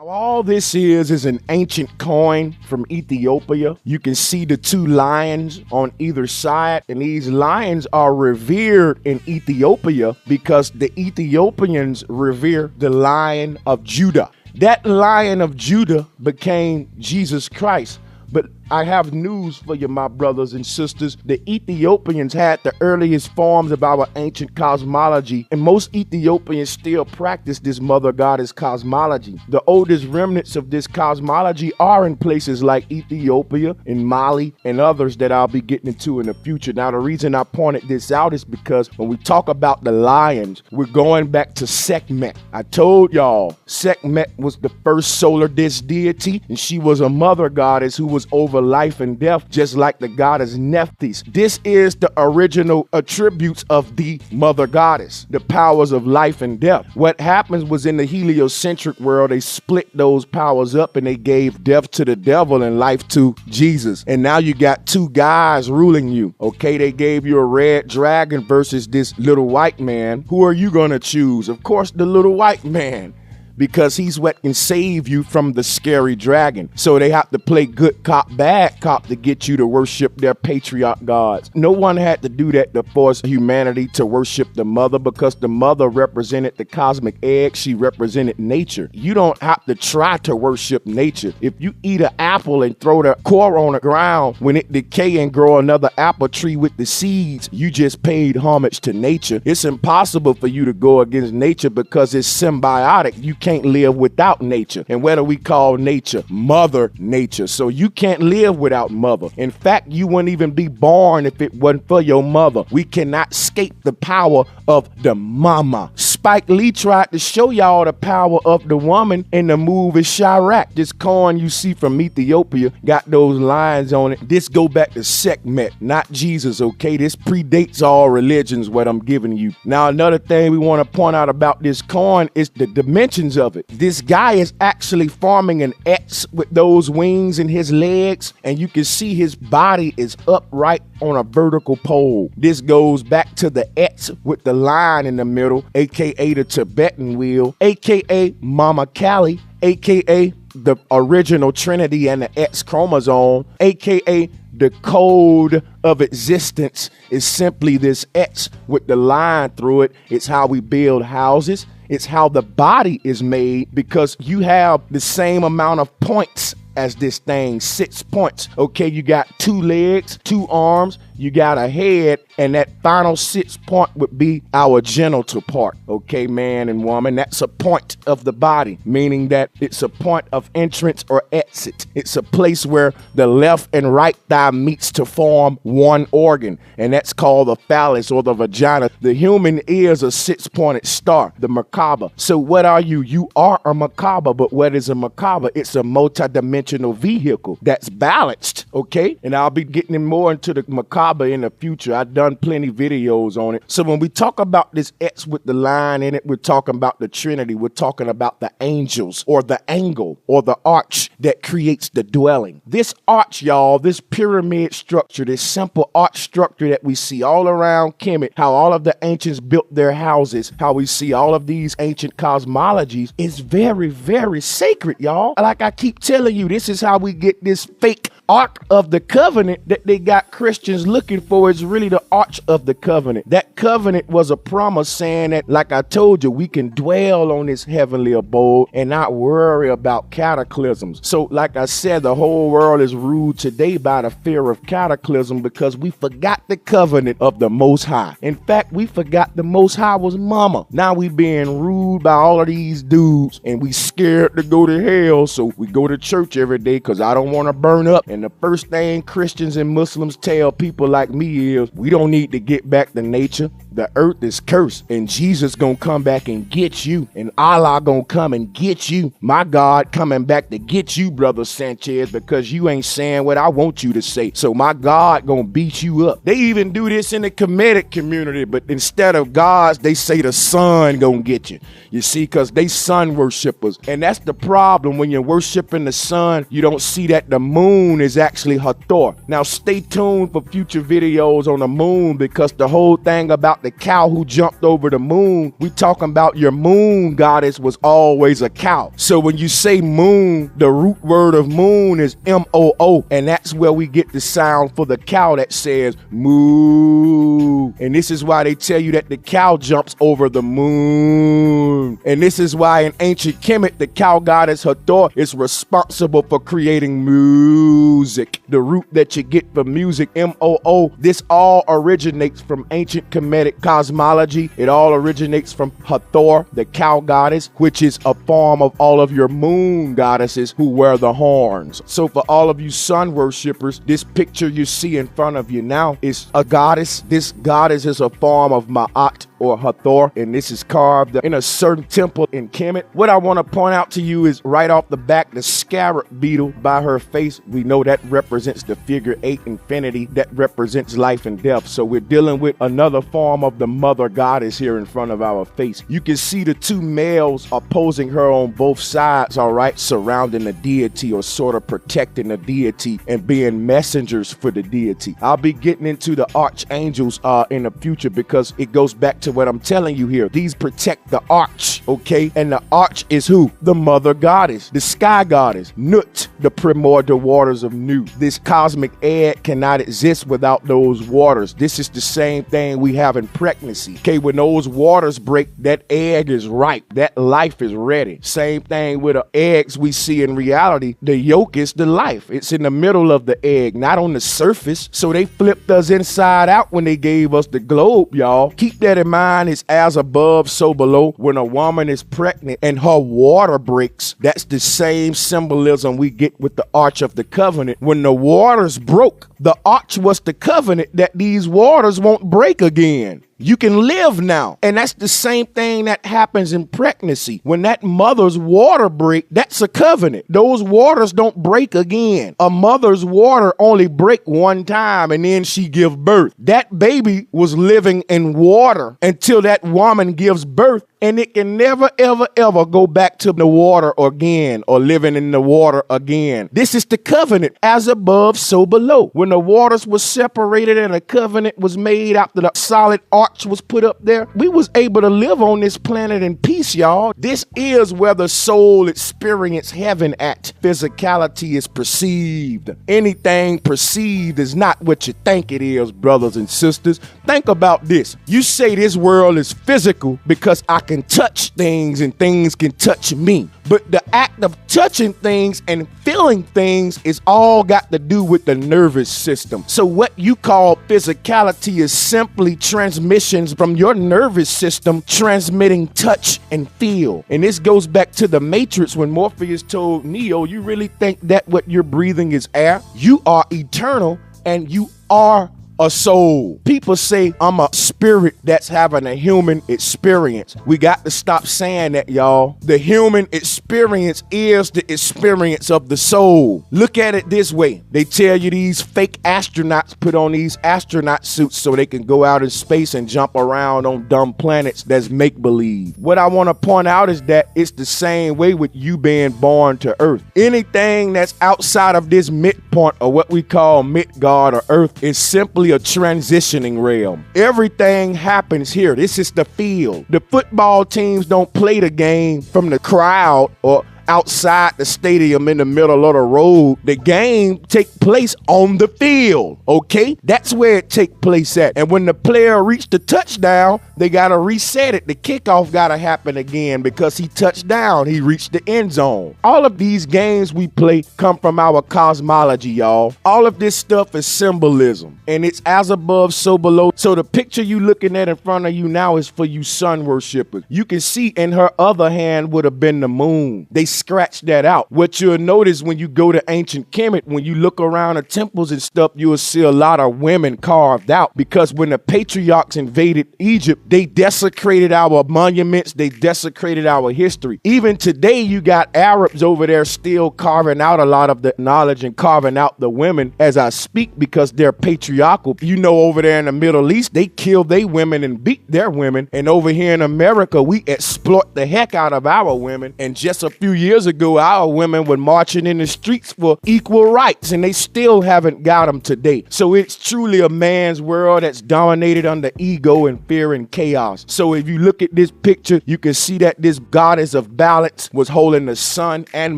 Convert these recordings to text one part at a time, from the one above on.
Now, all this is an ancient coin from Ethiopia. You can see the two lions on either side, and these lions are revered in Ethiopia because the Ethiopians revere the Lion of Judah. That Lion of Judah became Jesus Christ. But I have news for you, my brothers and sisters. The Ethiopians had the earliest forms of our ancient cosmology, and most Ethiopians still practice this mother goddess cosmology. The oldest remnants of this cosmology are in places like Ethiopia, in Mali, and others that I'll be getting into in the future. Now, the reason I pointed this out is because when we talk about the lions, we're going back to Sekhmet. I told y'all, Sekhmet was the first solar disk deity, and she was a mother goddess who was over life and death, just like the goddess Nephthys. This is the original attributes of the mother goddess, the powers of life and death. What happens was in the heliocentric world, they split those powers up and they gave death to the devil and life to Jesus. And now you got two guys ruling you. Okay, they gave you a red dragon versus this little white man. Who are you gonna choose? Of course, the little white man, because he's what can save you from the scary dragon. So they have to play good cop, bad cop to get you to worship their patriarch gods. No one had to do that to force humanity to worship the mother, because the mother represented the cosmic egg. She represented nature. You don't have to try to worship nature. If you eat an apple and throw the core on the ground, when it decay and grow another apple tree with the seeds, you just paid homage to nature. It's impossible for you to go against nature because it's symbiotic. You can't live without nature. And what do we call nature? Mother Nature. So you can't live without mother. In fact, you wouldn't even be born if it wasn't for your mother. We cannot escape the power of the mama. Spike Lee tried to show y'all the power of the woman in the movie Chirac. This coin you see from Ethiopia got those lines on it. This go back to Sekhmet, not Jesus, okay? This predates all religions, what I'm giving you. Now, another thing we want to point out about this coin is the dimensions of it. This guy is actually forming an X with those wings in his legs, and you can see his body is upright on a vertical pole. This goes back to the X with the line in the middle, aka the Tibetan wheel, aka Mama Kali, aka the original Trinity and the X chromosome, aka the code of existence is simply this X with the line through it. It's how we build houses. It's how the body is made, because you have the same amount of points as this thing, 6 points. Okay, you got 2 legs, 2 arms, you got a head, and that final 6 point would be our genital part. Okay, man and woman, that's a point of the body, meaning that it's a point of entrance or exit. It's a place where the left and right thigh meets to form one organ, and that's called the phallus or the vagina. The human is a 6-pointed star, the Merkaba. So what are you? You are a Merkaba, but what is a Merkaba? It's a multi-dimensional vehicle that's balanced, okay? And I'll be getting more into the Merkaba in the future. I've done plenty videos on it. So when we talk about this X with the line in it, we're talking about the Trinity. We're talking about the angels, or the angle, or the arch that creates the dwelling. This arch, y'all, this pyramid structure, this simple arch structure that we see all around Kemet, how all of the ancients built their houses, how we see all of these ancient cosmologies, is very, very sacred, y'all. Like I keep telling you, this is how we get this fake Ark of the Covenant that they got Christians looking for. Is really the Arch of the Covenant. That covenant was a promise saying that, like I told you, we can dwell on this heavenly abode and not worry about cataclysms. So like I said, the whole world is ruled today by the fear of cataclysm because we forgot the covenant of the Most High. In fact, we forgot the Most High was mama. Now we being ruled by all of these dudes, and we scared to go to hell, so we go to church every day because I don't want to burn up. And the first thing Christians and Muslims tell people like me is, we don't need to get back to nature. The earth is cursed, and Jesus gonna come back and get you, and Allah gonna come and get you. My God coming back to get you, brother Sanchez, because you ain't saying what I want you to say. So my God gonna beat you up. They even do this in the KEMETIC community, but instead of gods, they say the sun gonna get you. You see, because they sun worshipers, and that's the problem. When you're worshiping the sun, you don't see that the moon is actually Hathor. Now stay tuned for future videos on the moon, because the whole thing about about the cow who jumped over the moon, we talking about your moon goddess was always a cow. So when you say moon, the root word of moon is M-O-O, and that's where we get the sound for the cow that says moo. And this is why they tell you that the cow jumps over the moon. And this is why in ancient Kemet, the cow goddess Hathor is responsible for creating music. The root that you get for music, M-O-O, this all originates from ancient Kemetic cosmology. It all originates from Hathor, the cow goddess, which is a form of all of your moon goddesses who wear the horns. So for all of you sun worshipers, this picture you see in front of you now is a goddess. This goddess is a form of Ma'at or Hathor, and this is carved in a certain temple in Kemet. What I want to point out to you is right off the back, the scarab beetle by her face. We know that represents the figure 8 infinity, that represents life and death. So we're dealing with another form of the mother goddess here in front of our face. You can see the two males opposing her on both sides, all right, surrounding the deity or sort of protecting the deity and being messengers for the deity. I'll be getting into the archangels in the future because it goes back to what I'm telling you here. These protect the arch, okay? And the arch is who? The mother goddess, the sky goddess, Nut, the primordial waters of Nu. This cosmic egg cannot exist without those waters. This is the same thing we have in pregnancy, okay? When those waters break, that egg is ripe. That life is ready. Same thing with the eggs we see in reality. The yolk is the life. It's in the middle of the egg, not on the surface. So they flipped us inside out when they gave us the globe, y'all. Keep that in mind. Is as above, so below. When a woman is pregnant and her water breaks, that's the same symbolism we get with the Arch of the Covenant. When the waters broke, the arch was the covenant that these waters won't break again. You can live now. And that's the same thing that happens in pregnancy. When that mother's water break, that's a covenant. Those waters don't break again. A mother's water only break one time and then she give birth. That baby was living in water until that woman gives birth, and it can never, ever, ever go back to the water again or living in the water again. This is the covenant, as above, so below. When the waters were separated and a covenant was made after the solid arch was put up there, we was able to live on this planet in peace, y'all. This is where the soul experience heaven at. Physicality is perceived. Anything perceived is not what you think it is, brothers and sisters. Think about this. You say this world is physical because I can touch things and things can touch me. But the act of touching things and feeling things is all got to do with the nervous system. So what you call physicality is simply transmissions from your nervous system transmitting touch and feel. And this goes back to the Matrix when Morpheus told Neo, you really think that what you're breathing is air? You are eternal and you are a soul. People say I'm a spirit that's having a human experience. We got to stop saying that, y'all. The human experience is the experience of the soul. Look at it this way. They tell you these fake astronauts put on these astronaut suits so they can go out in space and jump around on dumb planets that's make-believe. What I want to point out is that it's the same way with you being born to Earth. Anything that's outside of this midpoint or what we call Midgard or Earth is simply a transitioning realm. Everything happens here. This is the field. The football teams don't play the game from the crowd or outside the stadium in the middle of the road. The game take place on the field, okay? That's where it take place at. And when the player reached the touchdown, they got to reset it. The kickoff got to happen again because he touched down. He reached the end zone. All of these games we play come from our cosmology, y'all. All of this stuff is symbolism, and it's as above, so below. So the picture you looking at in front of you now is for you sun worshipers. You can see in her other hand would have been the moon. They scratch that out. What you'll notice when you go to ancient Kemet, when you look around the temples and stuff, you'll see a lot of women carved out because when the patriarchs invaded Egypt, they desecrated our monuments, they desecrated our history. Even today, you got Arabs over there still carving out a lot of the knowledge and carving out the women as I speak because they're patriarchal. You know, over there in the Middle East, they kill their women and beat their women. And over here in America, we exploit the heck out of our women. And just a few years ago, our women were marching in the streets for equal rights, and they still haven't got them today. So it's truly a man's world that's dominated under ego and fear and chaos. So if you look at this picture, you can see that this goddess of balance was holding the sun and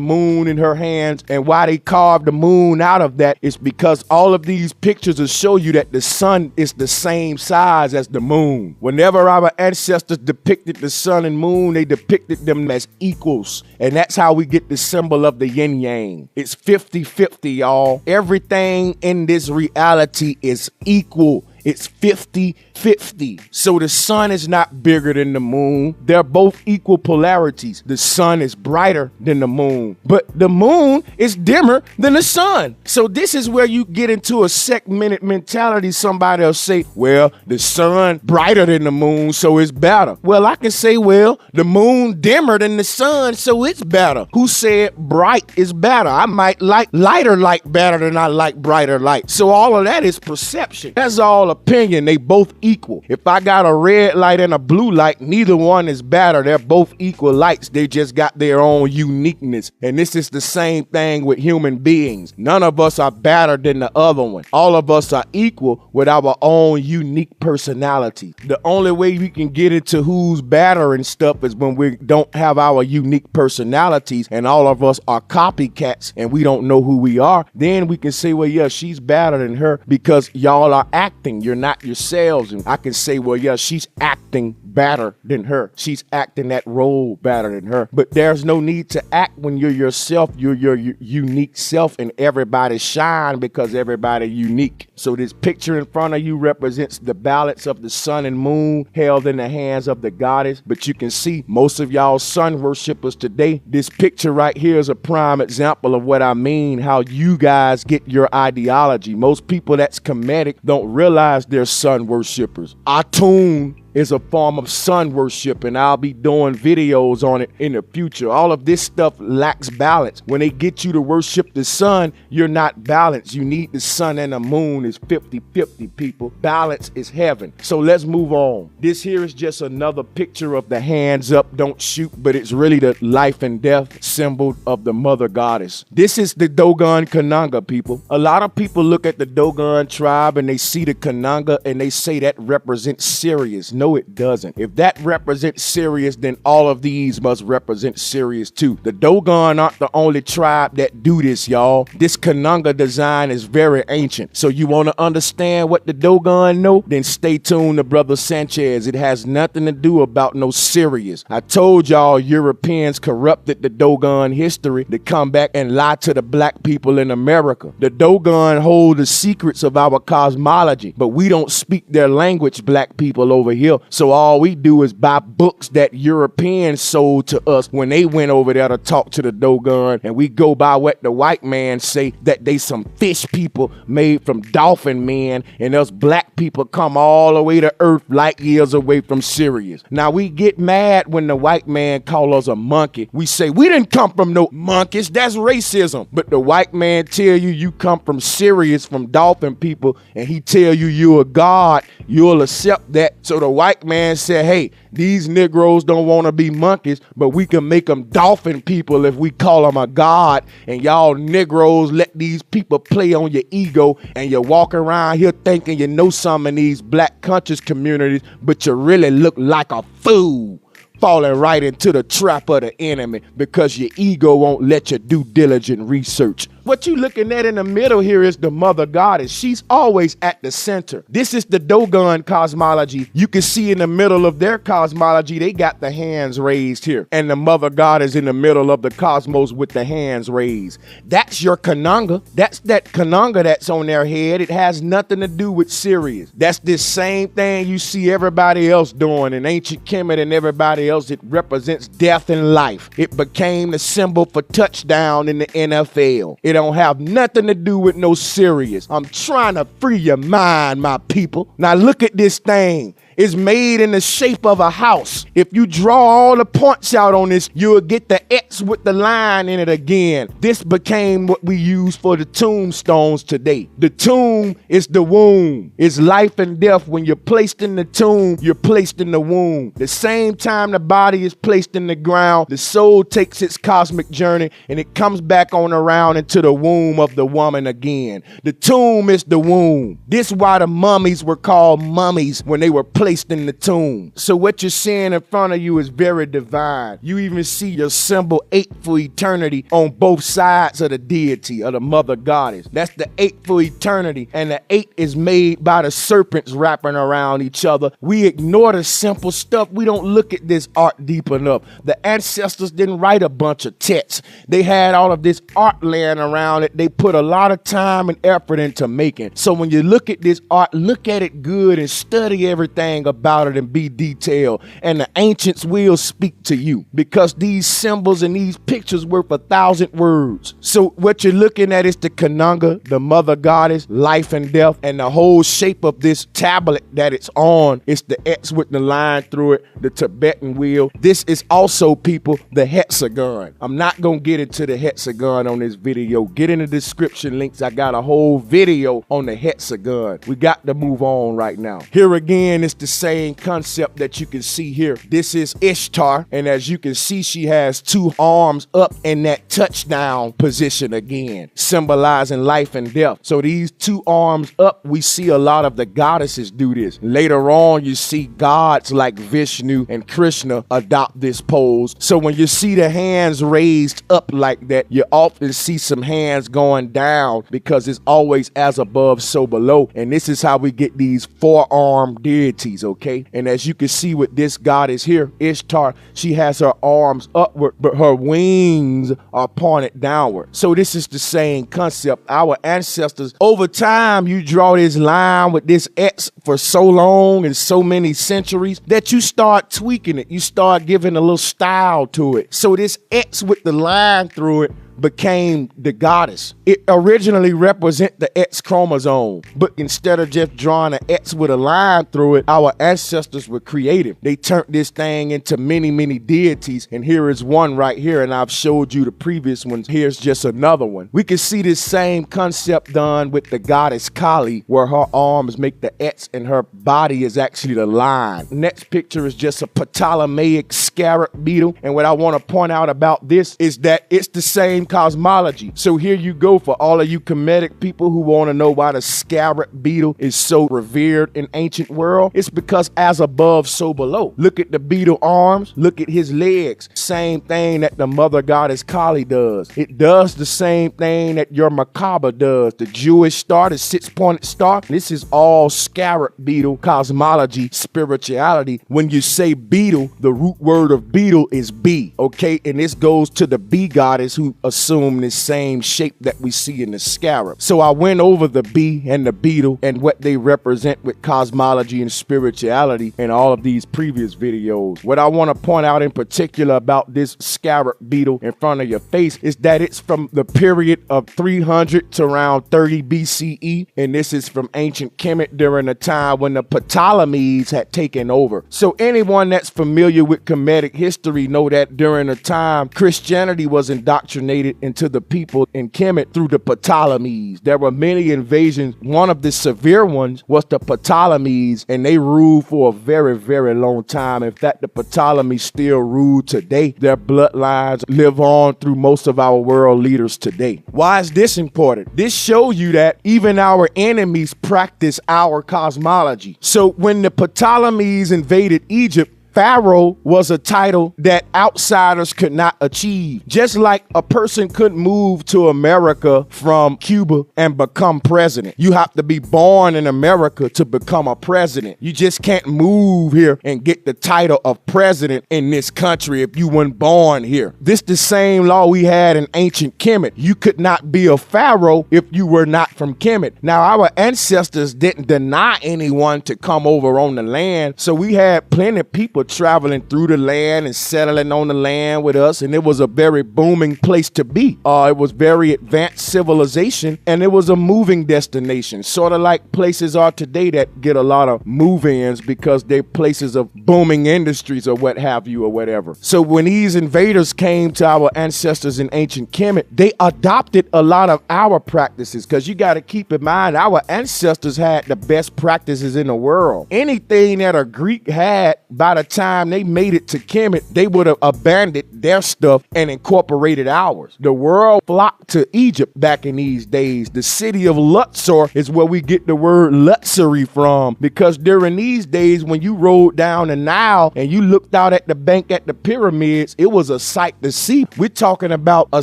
moon in her hands. And why they carved the moon out of that is because all of these pictures will show you that the sun is the same size as the moon. Whenever our ancestors depicted the sun and moon, they depicted them as equals. And that's how we get the symbol of the yin yang. It's 50-50, y'all. Everything in this reality is equal. It's 50-50. So the sun is not bigger than the moon. They're both equal polarities. The sun is brighter than the moon, but the moon is dimmer than the sun. So this is where you get into a segmented mentality. Somebody will say, well, the sun brighter than the moon, so it's better. Well, I can say, well, the moon dimmer than the sun, so it's better. Who said bright is better? I might like lighter light better than I like brighter light. So all of that is perception. That's all opinion. They both equal. If I got a red light and a blue light, neither one is better. They're both equal lights. They just got their own uniqueness. And this is the same thing with human beings. None of us are better than the other one. All of us are equal with our own unique personality. The only way we can get into who's better and stuff is when we don't have our unique personalities and all of us are copycats and we don't know who we are. Then we can say, well, yeah, she's better than her because y'all are acting. You're not yourselves. And I can say, well, yeah, she's acting better than her. She's acting that role better than her. But there's no need to act when you're yourself. You're your unique self, and everybody shine because everybody unique. So this picture in front of you represents the balance of the sun and moon held in the hands of the goddess. But you can see most of y'all sun worshipers today. This picture right here is a prime example of what I mean, how you guys get your ideology. Most people that's Kemetic don't realize they're sun worshipers. Atun is a form of sun worship, and I'll be doing videos on it in the future. All of this stuff lacks balance. When they get you to worship the sun, you're not balanced. You need the sun and the moon. Is 50-50, people. Balance is heaven. So let's move on. This here is just another picture of the hands up, don't shoot, but it's really the life and death symbol of the mother goddess. This is the Dogon Kananga, people. A lot of people look at the Dogon tribe and they see the Kananga and they say that represents Sirius. No, it doesn't. If that represents Sirius, then all of these must represent Sirius too. The Dogon aren't the only tribe that do this, y'all. This Kananga design is very ancient. So you want to understand what the Dogon know? Then stay tuned to Brother Sanchez. It has nothing to do about no Sirius. I told y'all Europeans corrupted the Dogon history to come back and lie to the black people in America. The Dogon hold the secrets of our cosmology, but we don't speak their language, black people over here. So all we do is buy books that Europeans sold to us when they went over there to talk to the Dogon, and we go by what the white man say, that they some fish people made from dolphin men, and us black people come all the way to Earth light years away from Sirius. Now we get mad when the white man call us a monkey. We say we didn't come from no monkeys. That's racism. But the white man tell you you come from Sirius, from dolphin people, and he tell you you're a god. You'll accept that. So the white man said, hey, these Negroes don't want to be monkeys, but we can make them dolphin people if we call them a god. And y'all Negroes let these people play on your ego, and you walk around here thinking you know some of these black conscious communities, but you really look like a fool, falling right into the trap of the enemy because your ego won't let you do diligent research. What you looking at in the middle here is the mother goddess. She's always at the center. This is the Dogon cosmology. You can see in the middle of their cosmology, they got the hands raised here. And the mother goddess in the middle of the cosmos with the hands raised. That's your Kananga. That's that Kananga that's on their head. It has nothing to do with Sirius. That's this same thing you see everybody else doing in ancient Kemet and everybody else. It represents death and life. It became the symbol for touchdown in the NFL. It don't have nothing to do with no Sirius. I'm trying to free your mind, my people. Now look at this thing. is made in the shape of a house. If you draw all the points out on this, you'll get the X with the line in it again. This became what we use for the tombstones today. The tomb is the womb. It's life and death. When you're placed in the tomb, you're placed in the womb. The same time the body is placed in the ground, the soul takes its cosmic journey and it comes back on around into the womb of the woman again. The tomb is the womb. This is why the mummies were called mummies when they were placed in the tomb. So what you're seeing in front of you is very divine. You even see your symbol 8 for eternity on both sides of the deity, of the mother goddess. That's the 8 for eternity, and the 8 is made by the serpents wrapping around each other. We ignore the simple stuff. We don't look at this art deep enough. The ancestors didn't write a bunch of texts. They had all of this art laying around it. They put a lot of time and effort into making. So when you look at this art, look at it good and study everything about it and be detailed. And the ancients will speak to you, because these symbols and these pictures worth 1,000 words. So what you're looking at is the Kanunga, the mother goddess, life and death, and the whole shape of this tablet that it's on is the X with the line through it, the Tibetan wheel. This is also, people, the hexagon. I'm not gonna get into the hexagon on this video. Get in the description links. I got a whole video on the hexagon. We got to move on right now. Here again, it's the same concept that you can see here. This is Ishtar, and as you can see, she has 2 arms up in that touchdown position again, symbolizing life and death. So these 2 arms up, we see a lot of the goddesses do this. Later on, you see gods like Vishnu and Krishna adopt this pose. So when you see the hands raised up like that, you often see some hands going down, because it's always as above, so below. And this is how we get these 4-armed deities, okay? And as you can see with this goddess here, Ishtar, she has her arms upward, but her wings are pointed downward. So this is the same concept. Our ancestors, over time, you draw this line with this X for so long and so many centuries that you start tweaking it. You start giving a little style to it. So this X with the line through it became the goddess. It originally represented the X chromosome, but instead of just drawing an X with a line through it, our ancestors were creative. They turned this thing into many, many deities, and here is one right here, and I've showed you the previous ones. Here's just another one. We can see this same concept done with the goddess Kali, where her arms make the X and her body is actually the line. Next picture is just a Ptolemaic scarab beetle, and what I want to point out about this is that it's the same cosmology. So here you go for all of you Kemetic people who want to know why the scarab beetle is so revered in ancient world. It's because as above, so below. Look at the beetle arms. Look at his legs. Same thing that the mother goddess Kali does. It does the same thing that your Macabre does. The Jewish star, the 6-pointed star. This is all scarab beetle cosmology, spirituality. When you say beetle, the root word of beetle is bee, okay? And this goes to the bee goddess who assume the same shape that we see in the scarab. So I went over the bee and the beetle and what they represent with cosmology and spirituality in all of these previous videos. What I want to point out in particular about this scarab beetle in front of your face is that it's from the period of 300 to around 30 BCE, and this is from ancient Kemet during the time when the Ptolemies had taken over. So anyone that's familiar with Kemetic history know that during the time Christianity was indoctrinated into the people in Kemet through the Ptolemies. There were many invasions. One of the severe ones was the Ptolemies, and they ruled for a very, very long time. In fact, the Ptolemies still rule today. Their bloodlines live on through most of our world leaders today. Why is this important? This shows you that even our enemies practice our cosmology. So when the Ptolemies invaded Egypt, Pharaoh was a title that outsiders could not achieve. Just like a person couldn't move to America from Cuba and become president. You have to be born in America to become a president. You just can't move here and get the title of president in this country if you weren't born here. This the same law we had in ancient Kemet. You could not be a pharaoh if you were not from Kemet. Now, our ancestors didn't deny anyone to come over on the land, so we had plenty of people traveling through the land and settling on the land with us, and it was a very booming place to be. It was very advanced civilization, and it was a moving destination, sort of like places are today that get a lot of move-ins because they're places of booming industries or what have you or whatever. So when these invaders came to our ancestors in ancient Kemet, they adopted a lot of our practices, because you got to keep in mind our ancestors had the best practices in the world. Anything that a Greek had, by the time they made it to Kemet, they would have abandoned their stuff and incorporated ours. The world flocked to Egypt back in these days. The city of Luxor is where we get the word luxury from, because during these days when you rode down the Nile and you looked out at the bank at the pyramids, it was a sight to see. We're talking about a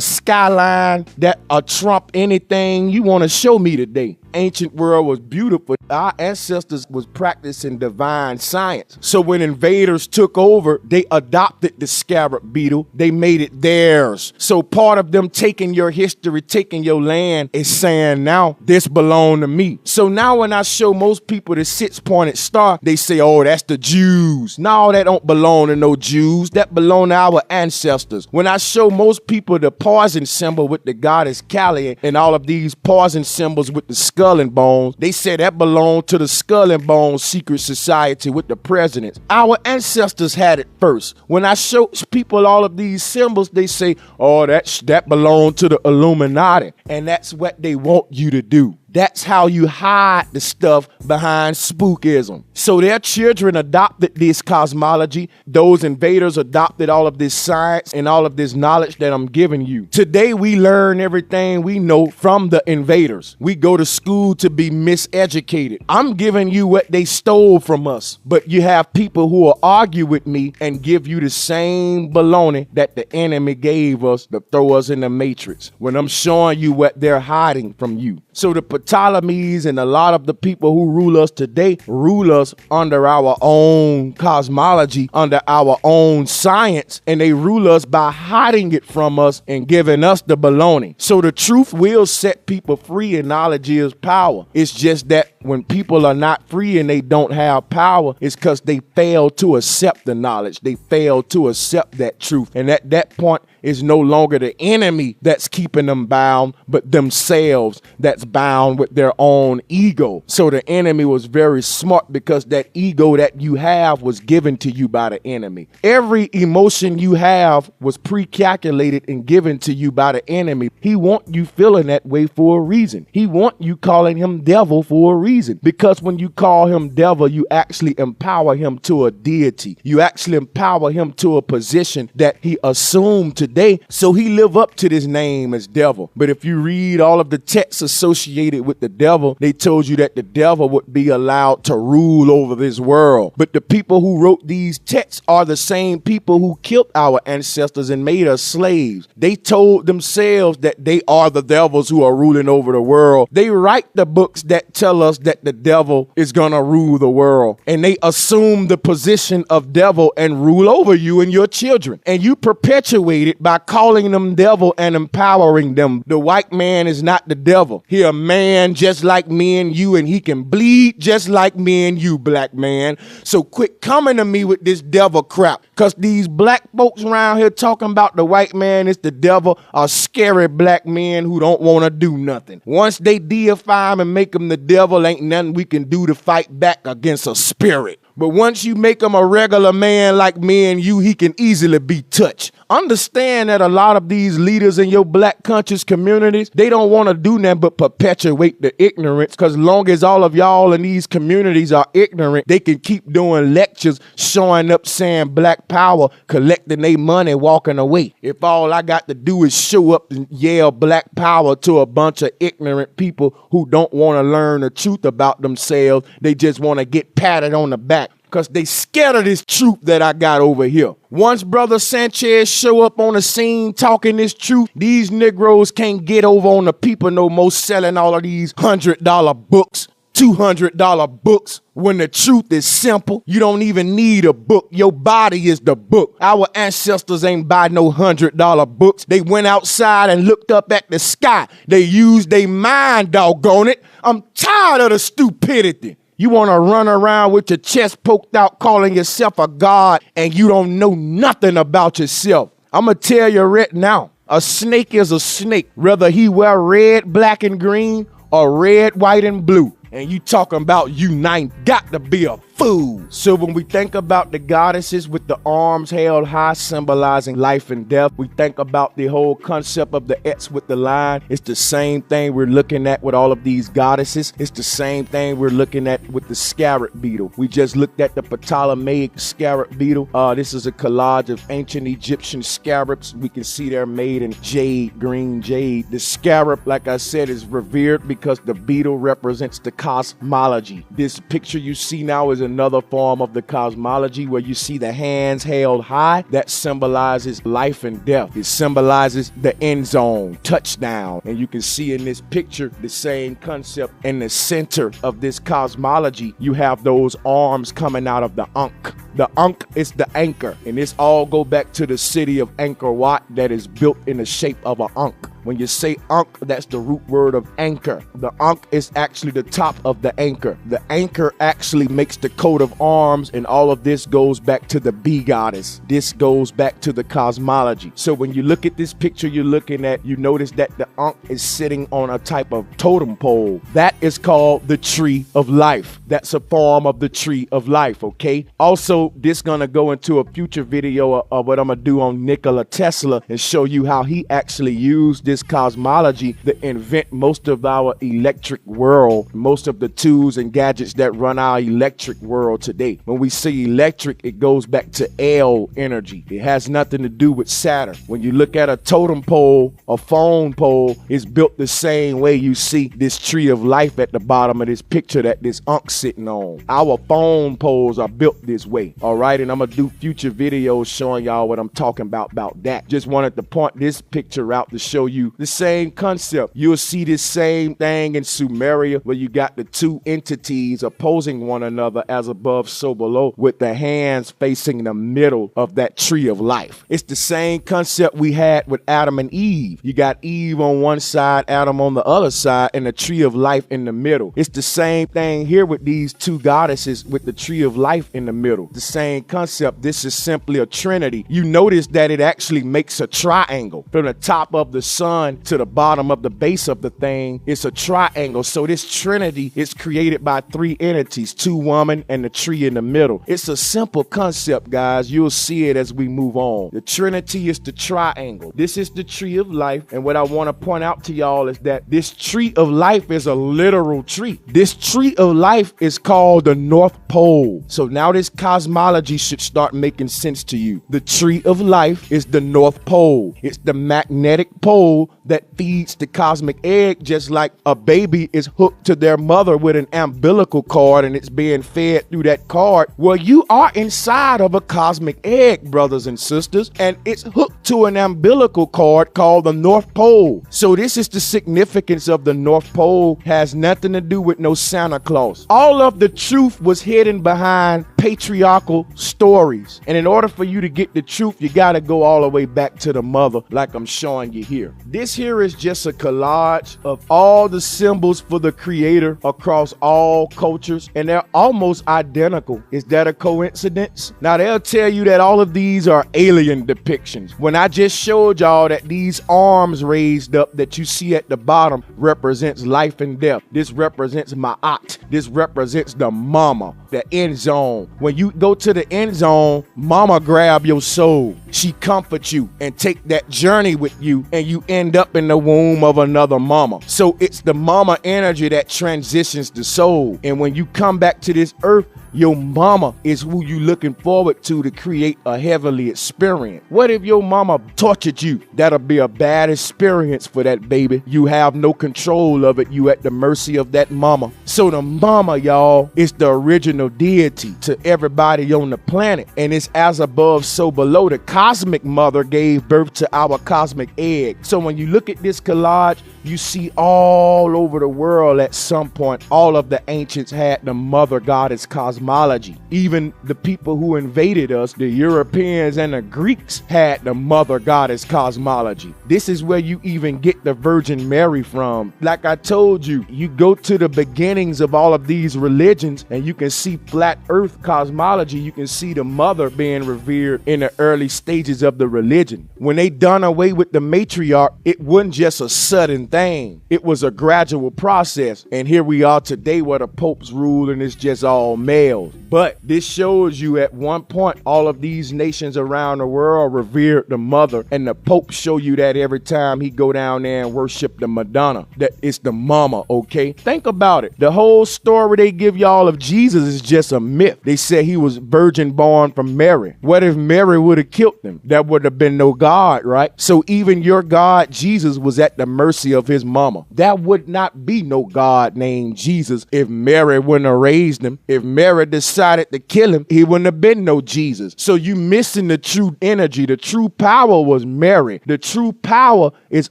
skyline that trump anything you want to show me today. Ancient world was beautiful. Our ancestors was practicing divine science. So when invaders took over, they adopted the scarab beetle. They made it theirs. So part of them taking your history, taking your land, is saying, now this belong to me. So now when I show most people the 6-pointed star, they say, oh, that's the Jews. No, that don't belong to no Jews. That belong to our ancestors. When I show most people the poison symbol with the goddess Kali and all of these poison symbols with the skull and bones, they said that belonged to the Skull and Bones secret society with the presidents. Our ancestors had it first. When I show people all of these symbols, they say, oh, that belonged to the Illuminati. And that's what they want you to do. That's how you hide the stuff behind spookism. So their children adopted this cosmology. Those invaders adopted all of this science and all of this knowledge that I'm giving you. Today we learn everything we know from the invaders. We go to school to be miseducated. I'm giving you what they stole from us. But you have people who will argue with me and give you the same baloney that the enemy gave us to throw us in the matrix, when I'm showing you what they're hiding from you. So the Ptolemies and a lot of the people who rule us today rule us under our own cosmology, under our own science, and they rule us by hiding it from us and giving us the baloney. So the truth will set people free, and knowledge is power. It's just that when people are not free and they don't have power, it's because they fail to accept the knowledge. They fail to accept that truth. And at that point, it's no longer the enemy that's keeping them bound, but themselves that's bound with their own ego. So the enemy was very smart, because that ego that you have was given to you by the enemy. Every emotion you have was pre-calculated and given to you by the enemy. He want you feeling that way for a reason. He want you calling him devil for a reason, because when you call him devil, you actually empower him to a deity. You actually empower him to a position that he assumed today, so he live up to this name as devil. But if you read all of the texts associated with the devil, they told you that the devil would be allowed to rule over this world. But the people who wrote these texts are the same people who killed our ancestors and made us slaves. They told themselves that they are the devils who are ruling over the world. They write the books that tell us that the devil is gonna rule the world, and they assume the position of devil and rule over you and your children, and you perpetuate it by calling them devil and empowering them. The white man is not the devil. He a man just like me and you, and he can bleed just like me and you, black man. So quit coming to me with this devil crap, because these black folks around here talking about the white man is the devil are scary black men who don't want to do nothing. Once they deify him and make him the devil, ain't nothing we can do to fight back against a spirit. But once you make him a regular man like me and you, he can easily be touched. Understand that a lot of these leaders in your black conscious communities, they don't want to do nothing but perpetuate the ignorance, because long as all of y'all in these communities are ignorant, they can keep doing lectures, showing up saying black power, collecting their money, walking away. If all I got to do is show up and yell black power to a bunch of ignorant people who don't want to learn the truth about themselves, they just want to get patted on the back, because they scared of this truth that I got over here. Once Brother Sanchez show up on the scene talking this truth, these Negroes can't get over on the people no more selling all of these $100 books, $200 books, when the truth is simple. You don't even need a book. Your body is the book. Our ancestors ain't buy no $100 books. They went outside and looked up at the sky. They used their mind, doggone it. I'm tired of the stupidity. You want to run around with your chest poked out calling yourself a god and you don't know nothing about yourself. I'm going to tell you right now, a snake is a snake, whether he wear red, black, and green or red, white, and blue. And you talking about unite, got to be a fool. So when we think about the goddesses with the arms held high symbolizing life and death, we think about the whole concept of the X with the line. It's the same thing we're looking at with all of these goddesses. It's the same thing we're looking at with the scarab beetle. We just looked at the Ptolemaic scarab beetle. This is a collage of ancient Egyptian scarabs. We can see they're made in jade, green jade. The scarab, like I said, is revered because the beetle represents the cosmology. This picture you see now is another form of the cosmology where you see the hands held high. That symbolizes life and death. It symbolizes the end zone, touchdown. And you can see in this picture the same concept. In the center of this cosmology, you have those arms coming out of the Ankh. The Ankh is the anchor, and this all go back to the city of Angkor Wat that is built in the shape of an Ankh. When you say Ankh, that's the root word of anchor. The Ankh is actually the top of the anchor. The anchor actually makes the coat of arms, and all of this goes back to the bee goddess. This goes back to the cosmology. So when you look at this picture you're looking at, you notice that the Ankh is sitting on a type of totem pole. That is called the tree of life. That's a form of the tree of life, okay? Also, this gonna go into a future video of what I'm gonna do on Nikola Tesla and show you how he actually used this cosmology to invent most of our electric world, most of the tools and gadgets that run our electric world today. When we say electric, it goes back to L energy. It has nothing to do with Saturn. When you look at a totem pole, a phone pole is built the same way you see this tree of life at the bottom of this picture that this Ankh sitting on. Our phone poles are built this way, all right? And I'm gonna do future videos showing y'all what I'm talking about that. Just wanted to point this picture out to show you the same concept. You'll see this same thing in Sumeria where you got the two entities opposing one another as above so below with the hands facing the middle of that tree of life. It's the same concept we had with Adam and Eve. You got Eve on one side, Adam on the other side, and the tree of life in the middle. It's the same thing here with these two goddesses with the tree of life in the middle. The same concept. This is simply a trinity. You notice that it actually makes a triangle. From the top of the sun to the bottom of the base of the thing, it's a triangle. So this trinity is created by three entities, two women and the tree in the middle. It's a simple concept, guys. You'll see it as we move on. The trinity is the triangle. This is the tree of life. And what I want to point out to y'all is that this tree of life is a literal tree. This tree of life is called the North Pole. So now this cosmology should start making sense to you. The tree of life is the North Pole. It's the magnetic pole that feeds the cosmic egg, just like a baby is hooked to their mother with an umbilical cord and it's being fed through that cord. Well, you are inside of a cosmic egg, brothers and sisters, and it's hooked to an umbilical cord called the North Pole. So this is the significance of the North Pole. Has nothing to do with no Santa Claus. All of the truth was hidden behind patriarchal stories. And in order for you to get the truth, you got to go all the way back to the mother, like I'm showing you here. This here is just a collage of all the symbols for the creator across all cultures, and they're almost identical. Is that a coincidence? Now, they'll tell you that all of these are alien depictions. When I just showed y'all that these arms raised up that you see at the bottom represents life and death. This represents Ma'at. This represents the mama, the end zone. When you go to the end zone, mama grab your soul. She comforts you and take that journey with you, and you end up in the womb of another mama. So it's the mama energy that transitions the soul. And when you come back to this earth, your mama is who you looking forward to create a heavenly experience. What if your mama tortured you? That'll be a bad experience for that baby. You have no control of it. You at the mercy of that mama. So the mama, y'all, is the original deity to everybody on the planet. And it's as above, so below. The cosmic mother gave birth to our cosmic egg. So when you look at this collage, you see all over the world at some point, all of the ancients had the mother goddess cosmology. cosmology. Even the people who invaded us, the Europeans and the Greeks, had the mother goddess cosmology. This is where you even get the Virgin Mary from. Like I told you, you go to the beginnings of all of these religions and you can see flat earth cosmology. You can see the mother being revered in the early stages of the religion. When they done away with the matriarch, it wasn't just a sudden thing. It was a gradual process. And here we are today where the popes rule and it's just all males. But this shows you at one point all of these nations around the world revered the mother, and the pope show you that every time he go down there and worship the Madonna, that it's the mama, okay? Think about it. The whole story they give y'all of Jesus is just a myth. They say he was virgin born from Mary. What if Mary would have killed him? That would have been no God, right? So even your God, Jesus, was at the mercy of his mama. That would not be no God named Jesus if Mary wouldn't have raised him. If Mary decided to kill him, he wouldn't have been no Jesus. So you missing the true energy. The true power was Mary. The true power is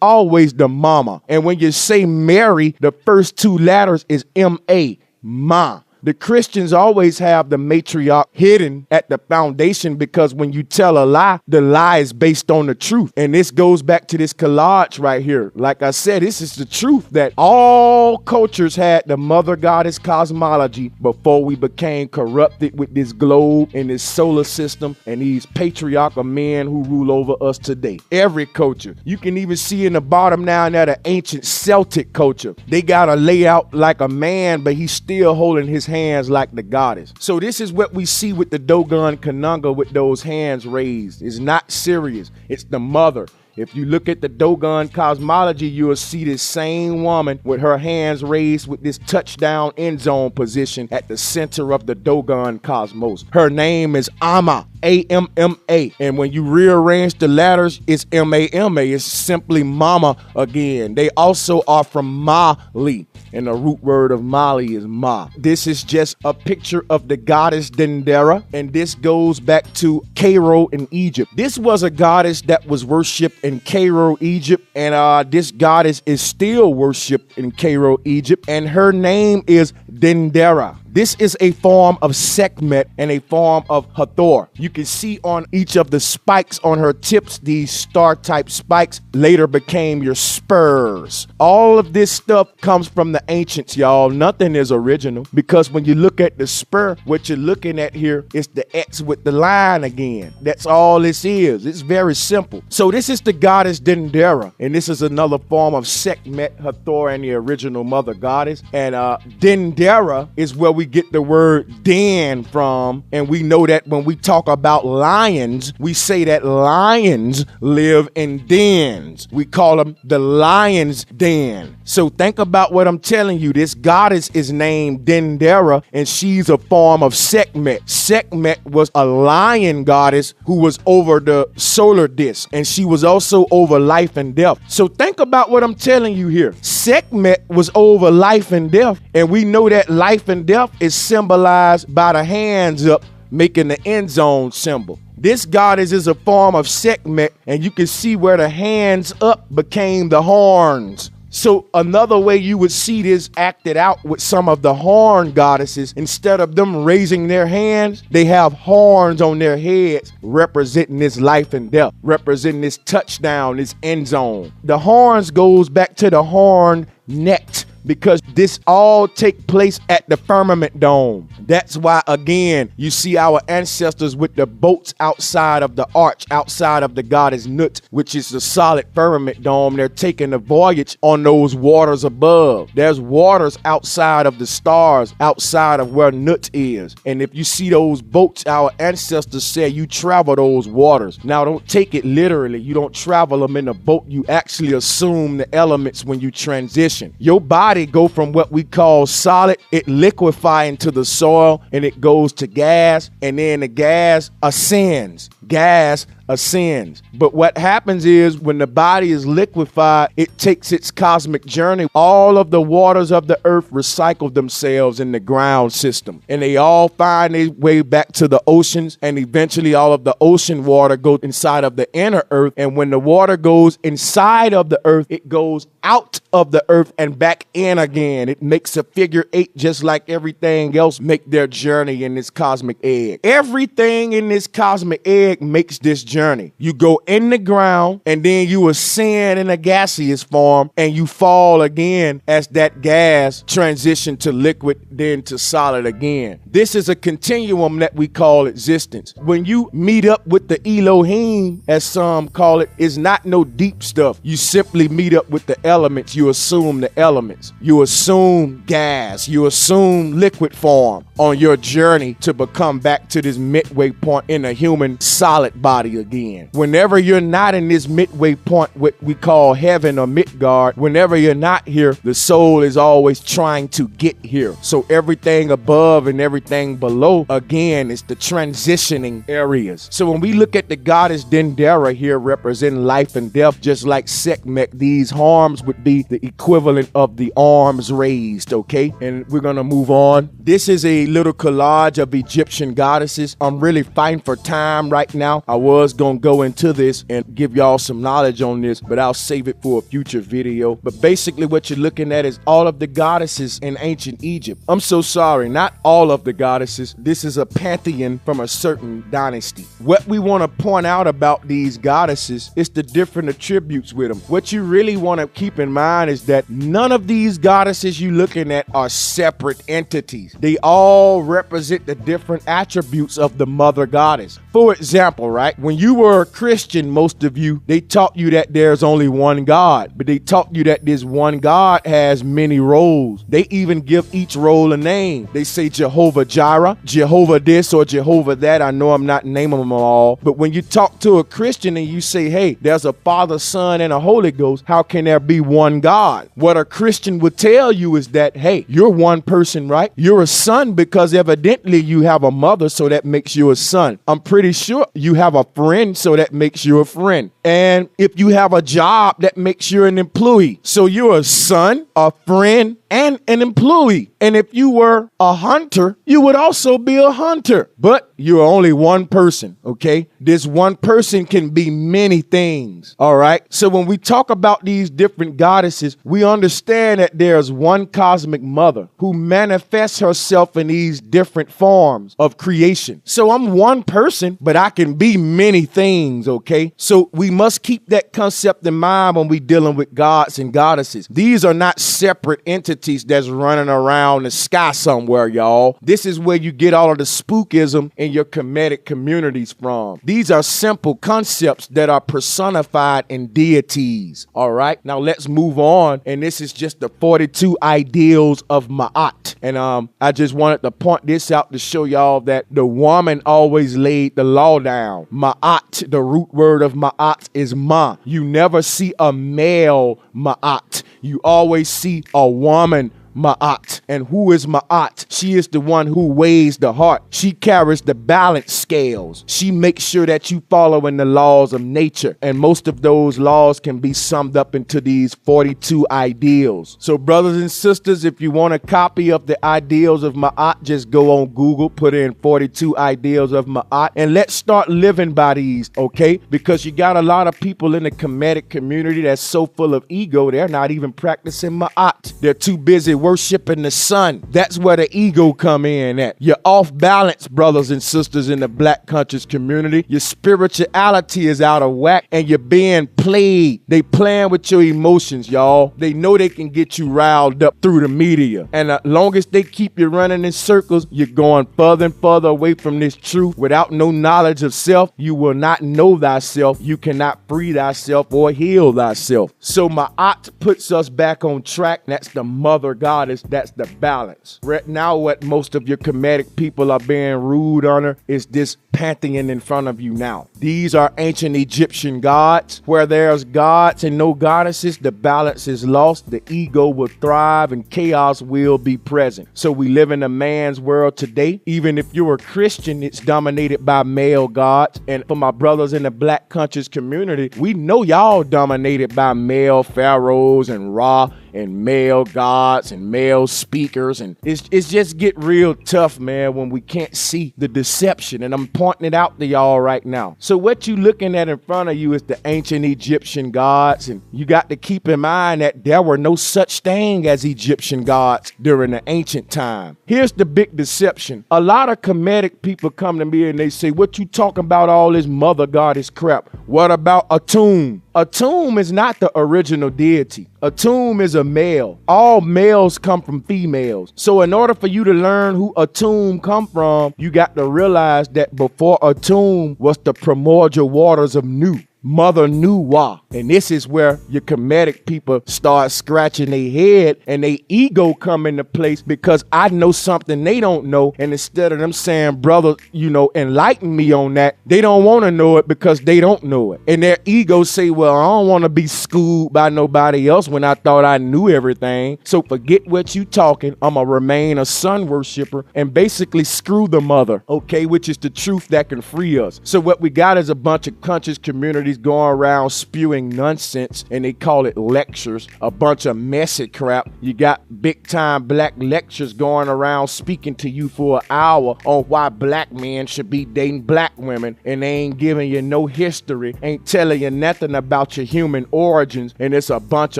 always the mama. And when you say Mary, the first two letters is M-A, ma. The Christians always have the matriarch hidden at the foundation because when you tell a lie, the lie is based on the truth. And this goes back to this collage right here. Like I said, this is the truth that all cultures had the mother goddess cosmology before we became corrupted with this globe and this solar system and these patriarchal men who rule over us today. Every culture. You can even see in the bottom now that the ancient Celtic culture. They got a layout like a man, but he's still holding his hands like the goddess. So this is what we see with the Dogon Kanunga with those hands raised. It's not serious. It's the mother. If you look at the Dogon cosmology, you will see this same woman with her hands raised with this touchdown end zone position at the center of the Dogon cosmos. Her name is Amma, A-M-M-A. And when you rearrange the letters, it's M-A-M-A. It's simply mama again. They also are from Mali, and the root word of Mali is Ma. This is just a picture of the goddess Dendera, and this goes back to Cairo in Egypt. This was a goddess that was worshipped in Cairo, Egypt, and this goddess is still worshipped in Cairo, Egypt, and her name is Dendera. This is a form of Sekhmet and a form of Hathor. You can see on each of the spikes on her tips, these star-type spikes later became your spurs. All of this stuff comes from the ancients, y'all. Nothing is original because when you look at the spur, what you're looking at here is the X with the line again. That's all this is. It's very simple. So this is the goddess Dendera, and this is another form of Sekhmet, Hathor, and the original mother goddess. And Dendera is where we get the word den from, and we know that when we talk about lions, we say that lions live in dens. We call them the lion's den. So think about what I'm telling you. This goddess is named Dendera, and she's a form of Sekhmet. Sekhmet was a lion goddess who was over the solar disk, and she was also over life and death. So think about what I'm telling you here. Sekhmet was over life and death, and we know that life and death is symbolized by the hands up, making the end zone symbol. This goddess is a form of Sekhmet, and you can see where the hands up became the horns. So another way you would see this acted out with some of the horn goddesses, instead of them raising their hands, they have horns on their heads representing this life and death, representing this touchdown, this end zone. The horns goes back to the horn necked, because this all take place at the firmament dome. That's why, again, you see our ancestors with the boats outside of the arch, outside of the goddess Nut, which is the solid firmament dome. They're taking a voyage on those waters above. There's waters outside of the stars, outside of where Nut is. And if you see those boats, our ancestors say you travel those waters. Now, don't take it literally. You don't travel them in a boat. You actually assume the elements when you transition. Your body go from what we call solid, it liquefy into the soil, and it goes to gas, and then the gas ascends. gas ascends. But what happens is when the body is liquefied, it takes its cosmic journey. All of the waters of the earth recycle themselves in the ground system, and they all find their way back to the oceans, and eventually all of the ocean water goes inside of the inner earth. And when the water goes inside of the earth, it goes out of the earth and back in again. It makes a figure 8, just like everything else make their journey in this cosmic egg. Everything in this cosmic egg makes this journey. You go in the ground, and then you ascend in a gaseous form, and you fall again as that gas transition to liquid, then to solid again. This is a continuum that we call existence. When you meet up with the Elohim, as some call it, is not no deep stuff. You simply meet up with the elements. You assume the elements. You assume gas. You assume liquid form on your journey to become back to this midway point in a human solid body again. Whenever you're not in this midway point, what we call heaven or Midgard, whenever you're not here, the soul is always trying to get here. So everything above and everything below, again, is the transitioning areas. So when we look at the goddess Dendera here representing life and death, just like Sekhmet, these arms would be the equivalent of the arms raised, okay? And we're gonna move on. This is a little collage of Egyptian goddesses. I'm really fighting for time right now. I was gonna go into this and give y'all some knowledge on this, but I'll save it for a future video. But basically what you're looking at is all of the goddesses in ancient Egypt. I'm so sorry, not all of the goddesses. This is a pantheon from a certain dynasty. What we want to point out about these goddesses is the different attributes with them. What you really want to keep in mind is that none of these goddesses you're looking at are separate entities. They all represent the different attributes of the mother goddess. For example, right, when you were a Christian, most of you, they taught you that there's only one God, but they taught you that this one God has many roles. They even give each role a name. They say Jehovah Jireh, Jehovah this or Jehovah that. I know I'm not naming them all, but when you talk to a Christian and you say, hey, there's a Father, Son, and a Holy Ghost, how can there be one God? What a Christian would tell you is that, hey, you're one person, right? You're a son because evidently you have a mother, so that makes you a son. I'm pretty sure you have a friend, so that makes you a friend. And if you have a job, that makes you an employee. So you're a son, a friend, and an employee. And if you were a hunter, you would also be a hunter. But you're only one person, okay? This one person can be many things, all right? So when we talk about these different goddesses, we understand that there's one cosmic mother who manifests herself in these different forms of creation. So I'm one person, but I can be many things, okay? So we must keep that concept in mind when we're dealing with gods and goddesses. These are not separate entities that's running around the sky somewhere, y'all. This is where you get all of the spookism in your Kemetic communities from. These are simple concepts that are personified in deities, all right? Now let's move on, and this is just the 42 ideals of Ma'at. And I just wanted to point this out to show y'all that the woman always laid the law down. Ma'at, the root word of Ma'at is Ma. You never see a male Ma'at. You always see a woman Ma'at. And who is Ma'at? She is the one who weighs the heart. She carries the balance scales. She makes sure that you following the laws of nature. And most of those laws can be summed up into these 42 ideals. So brothers and sisters, if you want a copy of the ideals of Ma'at, just go on Google, put in 42 ideals of Ma'at, and let's start living by these, okay? Because you got a lot of people in the Kemetic community that's so full of ego, they're not even practicing Ma'at. They're too busy worshiping the sun. That's where the ego come in at. You're off balance, brothers and sisters in the Black conscious community. Your spirituality is out of whack and you're being played. They playing with your emotions, y'all. They know they can get you riled up through the media. And as long as they keep you running in circles, you're going further and further away from this truth. Without no knowledge of self, you will not know thyself. You cannot free thyself or heal thyself. So Ma'at puts us back on track. That's the mother God. goddess, that's the balance. Right now, what most of your Kemetic people are being ruled under is this pantheon in front of you now. These are ancient Egyptian gods. Where there's gods and no goddesses, the balance is lost, the ego will thrive, and chaos will be present. So we live in a man's world today. Even if you're a Christian, it's dominated by male gods. And for my brothers in the Black conscious community, we know y'all dominated by male pharaohs and Ra and male gods and male speakers, and it's just get real tough, man, when we can't see the deception, and I'm pointing it out to y'all right now. So what you looking at in front of you is the ancient Egyptian gods, and you got to keep in mind that there were no such thing as Egyptian gods during the ancient time. Here's the big deception. A lot of Kemetic people come to me and they say, what you talking about all this mother goddess crap? What about Atum? Atum is not the original deity. Atum is a male. All males come from females. So in order for you to learn who Atum come from, you got to realize that before Atum was the primordial waters of Nu. Mother Nuwa. And this is where your Kemetic people start scratching their head and their ego come into place, because I know something they don't know. And instead of them saying, brother, enlighten me on that, they don't want to know it because they don't know it. And their ego say, well, I don't want to be schooled by nobody else when I thought I knew everything. So forget what you talking. I'm going to remain a sun worshiper and basically screw the mother, okay, which is the truth that can free us. So what we got is a bunch of conscious communities going around spewing nonsense, and they call it lectures, a bunch of messy crap. You got big time black lectures going around speaking to you for an hour on why black men should be dating black women, and they ain't giving you no history, ain't telling you nothing about your human origins, and it's a bunch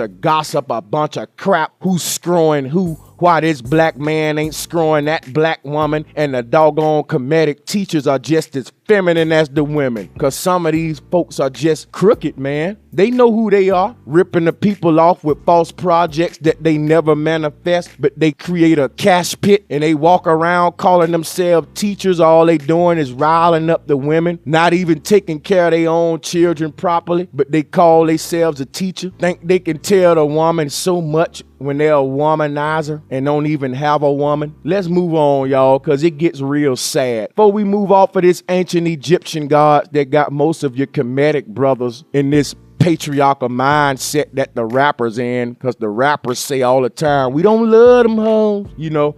of gossip, a bunch of crap, who's screwing who, why this black man ain't screwing that black woman, and the doggone Kemetic teachers are just as feminine as the women, because some of these folks are just crooked, man. They know who they are, ripping the people off with false projects that they never manifest, but they create a cash pit and they walk around calling themselves teachers. All they doing is riling up the women, not even taking care of their own children properly, but they call themselves a teacher. Think they can tell the woman so much when they're a womanizer and don't even have a woman. Let's move on, y'all, because it gets real sad. Before we move off of this ancient Egyptian gods that got most of your Kemetic brothers in this patriarchal mindset that the rappers in, because the rappers say all the time, we don't love them hoes.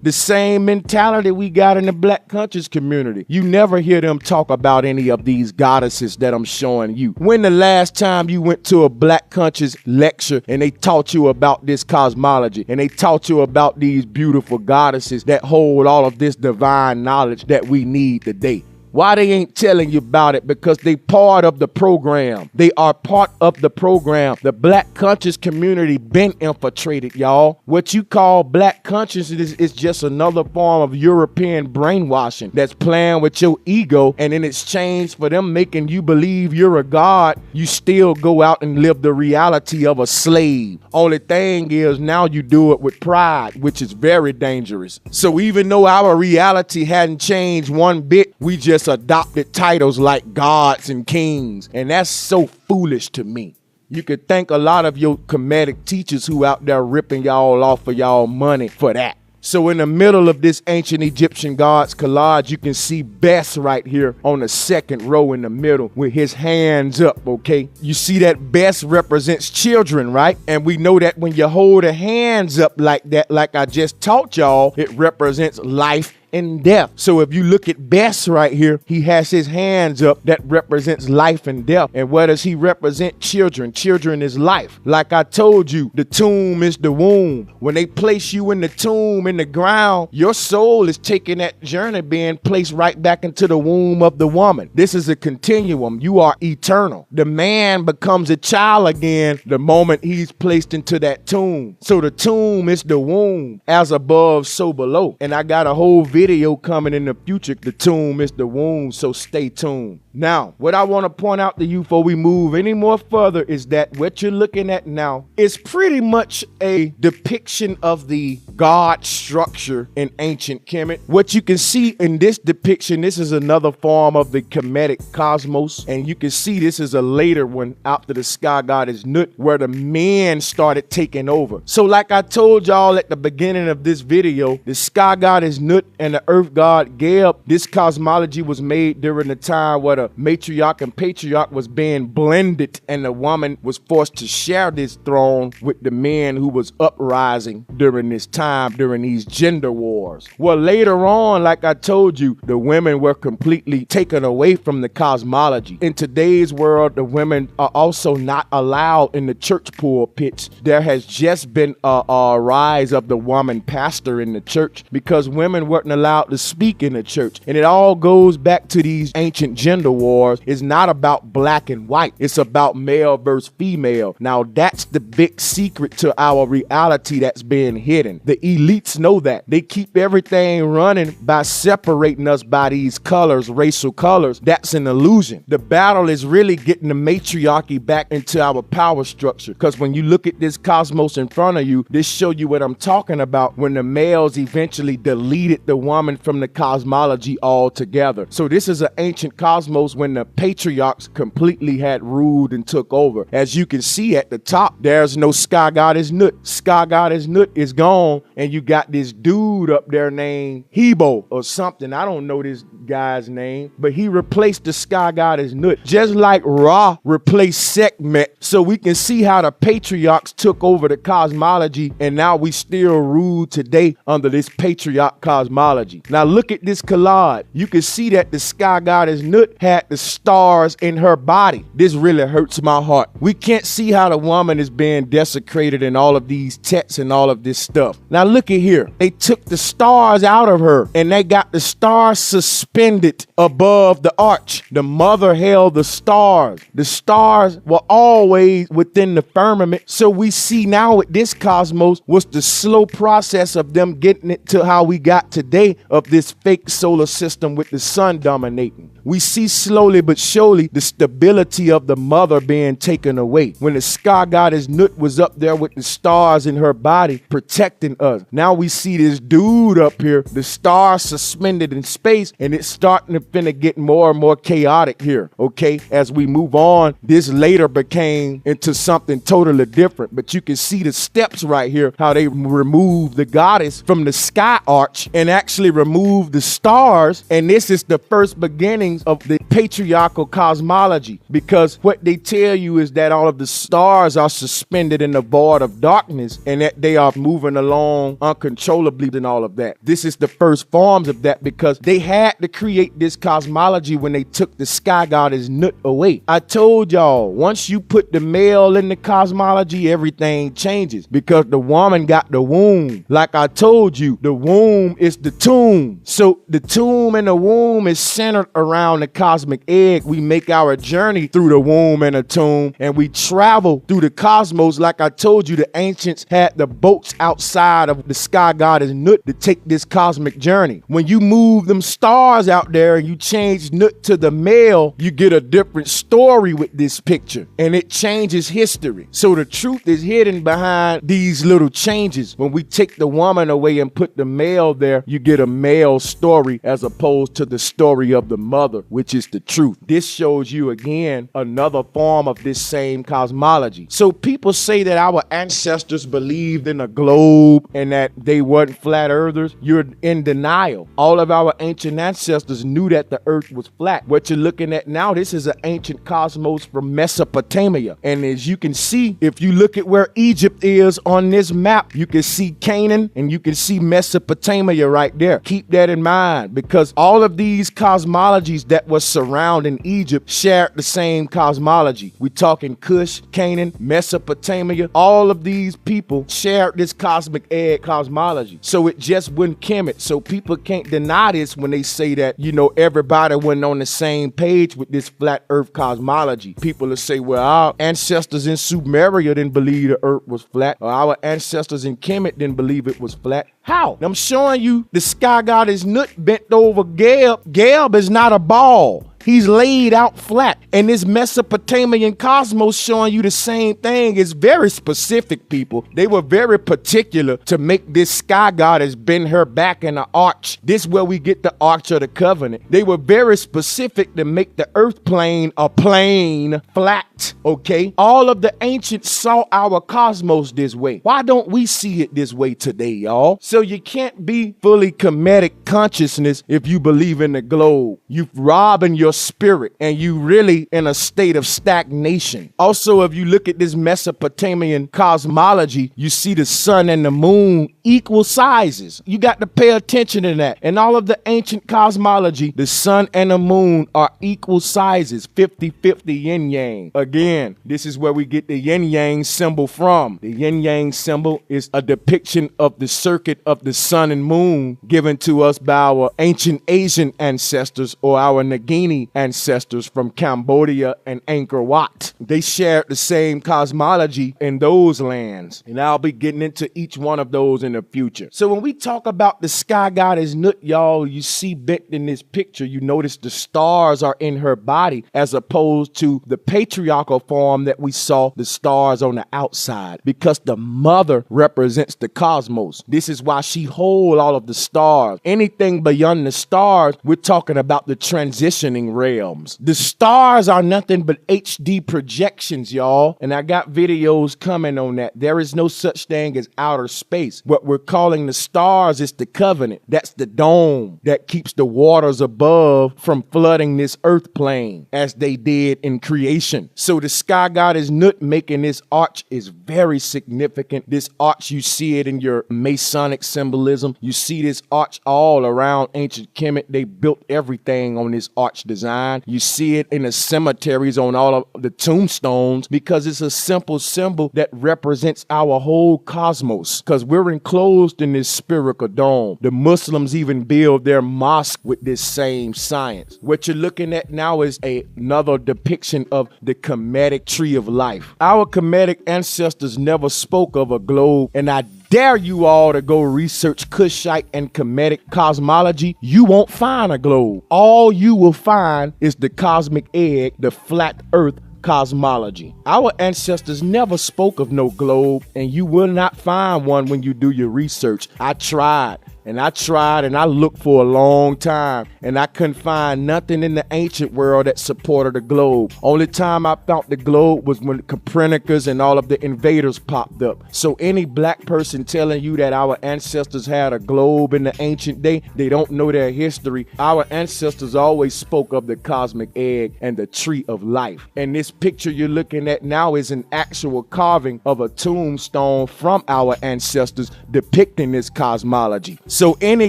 The same mentality we got in the Black conscious community. You never hear them talk about any of these goddesses that I'm showing you. When the last time you went to a Black conscious lecture and they taught you about this cosmology, and they taught you about these beautiful goddesses that hold all of this divine knowledge that we need today? Why they ain't telling you about it? Because they part of the program. They are part of the program. The Black conscious community been infiltrated, y'all. What you call Black consciousness is just another form of European brainwashing that's playing with your ego, and in exchange for them making you believe you're a god, you still go out and live the reality of a slave. Only thing is, now you do it with pride, which is very dangerous. So even though our reality hadn't changed one bit, we just adopted titles like gods and kings, and that's so foolish to me. You could thank a lot of your Kemetic teachers who out there ripping y'all off of y'all money for that. So in the middle of this ancient Egyptian gods collage, you can see Bess right here on the second row in the middle with his hands up, okay? You see that Bess represents children, right? And we know that when you hold the hands up like that, like I just taught y'all, it represents life and death. So if you look at Bess right here, he has his hands up that represents life and death. And what does he represent? Children. Children is life. Like I told you, the tomb is the womb. When they place you in the tomb in the ground, your soul is taking that journey being placed right back into the womb of the woman. This is a continuum. You are eternal. The man becomes a child again the moment he's placed into that tomb. So the tomb is the womb, as above, so below. And I got a whole video coming in the future. The tomb is the womb, so stay tuned. Now, what I want to point out to you before we move any more further is that what you're looking at now is pretty much a depiction of the God structure in ancient Kemet. What you can see in this depiction, this is another form of the Kemetic cosmos, and you can see this is a later one after the sky goddess Nut, where the men started taking over. So like I told y'all at the beginning of this video, the sky goddess Nut and the earth god Geb, this cosmology was made during the time where the matriarch and patriarch was being blended, and the woman was forced to share this throne with the men who was uprising during this time, during these gender wars. Well, later on, like I told you, the women were completely taken away from the cosmology. In today's world, the women are also not allowed in the church pulpits. There has just been a rise of the woman pastor in the church because women weren't allowed to speak in the church. And it all goes back to these ancient gender wars. It's not about black and white. It's about male versus female. Now, that's the big secret to our reality that's being hidden. The elites know that. They keep everything running by separating us by these colors, racial colors. That's an illusion. The battle is really getting the matriarchy back into our power structure. Because when you look at this cosmos in front of you, this show you what I'm talking about when the males eventually deleted the woman from the cosmology altogether. So this is an ancient cosmos when the patriarchs completely had ruled and took over. As you can see at the top, there's no sky goddess Nut. Sky goddess Nut is gone, and you got this dude up there named Hebo or something. I don't know this guy's name, but he replaced the sky goddess Nut, just like Ra replaced Sekhmet. So we can see how the patriarchs took over the cosmology, and now we still rule today under this patriarch cosmology. Now look at this collage. You can see that the sky goddess Nut had the stars in her body. This really hurts my heart. We can't see how the woman is being desecrated in all of these texts and all of this stuff. Now look at here. They took the stars out of her, and they got the stars suspended above the arch. The mother held the stars. The stars were always within the firmament. So we see now with this cosmos was the slow process of them getting it to how we got today of this fake solar system with the sun dominating. We see slowly but surely the stability of the mother being taken away. When the sky goddess Nut was up there with the stars in her body protecting us, now we see this dude up here, the stars suspended in space, and it's starting to finna get more and more chaotic here, okay? As we move on, this later became into something totally different, but you can see the steps right here, how they removed the goddess from the sky arch and actually removed the stars, and this is the first beginning of the patriarchal cosmology, because what they tell you is that all of the stars are suspended in the void of darkness and that they are moving along uncontrollably and all of that. This is the first forms of that because they had to create this cosmology when they took the sky goddess Nut away. I told y'all, once you put the male in the cosmology, everything changes because the woman got the womb. Like I told you, the womb is the tomb. So the tomb and the womb is centered around the cosmic egg. We make our journey through the womb and the tomb, and we travel through the cosmos. Like I told you, the ancients had the boats outside of the sky goddess Nut to take this cosmic journey. When you move them stars out there and you change Nut to the male, you get a different story with this picture, and it changes history. So the truth is hidden behind these little changes. When we take the woman away and put the male there, you get a male story as opposed to the story of the mother, which is the truth. This shows you again another form of this same cosmology. So people say that our ancestors believed in a globe and that they weren't flat earthers. You're in denial. All of our ancient ancestors knew that the earth was flat. What you're looking at now, this is an ancient cosmos from Mesopotamia. And as you can see, if you look at where Egypt is on this map, you can see Canaan and you can see Mesopotamia right there. Keep that in mind because all of these cosmologies that was surrounding Egypt shared the same cosmology. We talking Cush, Canaan, Mesopotamia. All of these people shared this cosmic egg cosmology. So it just wouldn't Kemet. So people can't deny this when they say that, you know, everybody wasn't on the same page with this flat earth cosmology. People will say, well, our ancestors in Sumeria didn't believe the earth was flat, or our ancestors in Kemet didn't believe it was flat. How? I'm showing you the sky goddess Nut bent over Geb. Geb is not a ball. He's laid out flat. And this Mesopotamian cosmos showing you the same thing is very specific, people. They were very particular to make this sky goddess bend her back in an arch. This is where we get the Arch of the Covenant. They were very specific to make the earth plane a plane flat, okay? All of the ancients saw our cosmos this way. Why don't we see it this way today, y'all? So you can't be fully Kemetic consciousness if you believe in the globe. You've robbing your spirit and you really in a state of stagnation. Also, if you look at this Mesopotamian cosmology, you see the sun and the moon equal sizes. You got to pay attention to that. In all of the ancient cosmology, the sun and the moon are equal sizes, 50-50 yin-yang. Again, this is where we get the yin-yang symbol from. The yin-yang symbol is a depiction of the circuit of the sun and moon given to us by our ancient Asian ancestors or our Nagini ancestors from Cambodia and Angkor Wat. They shared the same cosmology in those lands, and I'll be getting into each one of those in the future. So when we talk about the sky goddess Nut, y'all, you see bit in this picture, you notice the stars are in her body as opposed to the patriarchal form that we saw the stars on the outside, because the mother represents the cosmos. This is why she holds all of the stars. Anything beyond the stars, we're talking about the transitioning realms. The stars are nothing but HD projections, y'all, and I got videos coming on that. There is no such thing as outer space. What we're calling the stars is the covenant. That's the dome that keeps the waters above from flooding this earth plane as they did in creation. So the sky goddess Nut making this arch is very significant. This arch, you see it in your Masonic symbolism. You see this arch all around ancient Kemet. They built everything on this arch design. You see it in the cemeteries on all of the tombstones because it's a simple symbol that represents our whole cosmos, because we're enclosed in this spherical dome. The Muslims even build their mosque with this same science. What you're looking at now is another depiction of the Kemetic tree of life. Our Kemetic ancestors never spoke of a globe, and I dare you all to go research Kushite and Kemetic cosmology. You won't find a globe. All you will find is the cosmic egg, the flat earth cosmology. Our ancestors never spoke of no globe, and you will not find one when you do your research. I tried and I looked for a long time, and I couldn't find nothing in the ancient world that supported a globe. Only time I found the globe was when Copernicus and all of the invaders popped up. So any black person telling you that our ancestors had a globe in the ancient day, they don't know their history. Our ancestors always spoke of the cosmic egg and the tree of life. And this picture you're looking at now is an actual carving of a tombstone from our ancestors depicting this cosmology. So any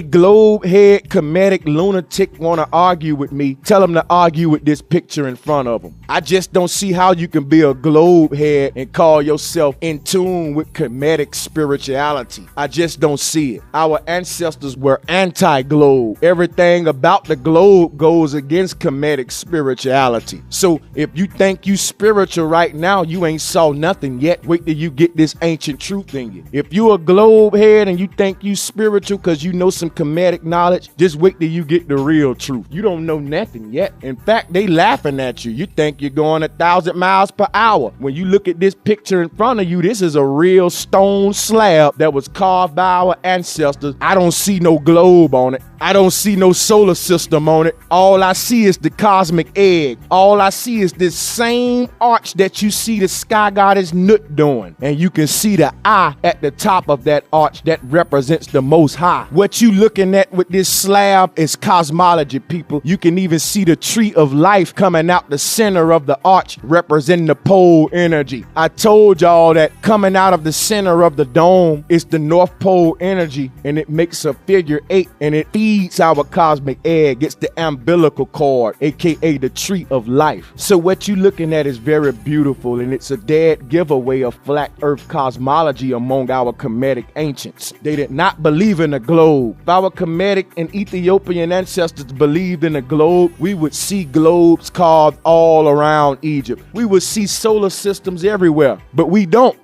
globe head Kemetic lunatic want to argue with me, tell them to argue with this picture in front of them. I just don't see how you can be a globe head and call yourself in tune with Kemetic spirituality. I just don't see it. Our ancestors were anti-globe. Everything about the globe goes against Kemetic spirituality. So if you think you spiritual right now, you ain't saw nothing yet. Wait till you get this ancient truth in you. If you a globe head and you think you spiritual because you know some Kemetic knowledge, just wait till you get the real truth. You don't know nothing yet. In fact, they laughing at you. You think you're going 1,000 miles per hour. When you look at this picture in front of you, this is a real stone slab that was carved by our ancestors. I don't see no globe on it. I don't see no solar system on it. All I see is the cosmic egg. All I see is this same arch that you see the sky goddess Nut doing. And you can see the eye at the top of that arch that represents the Most High. What you looking at with this slab is cosmology, people. You can even see the tree of life coming out the center of the arch, representing the pole energy. I told y'all that coming out of the center of the dome is the North Pole energy, and it makes a figure 8, and it feeds our cosmic egg. It's the umbilical cord, aka the tree of life. So what you looking at is very beautiful, and it's a dead giveaway of flat earth cosmology among our Kemetic ancients. They did not believe in a globe. If our Kemetic and Ethiopian ancestors believed in a globe, we would see globes carved all around Egypt. We would see solar systems everywhere, but we don't.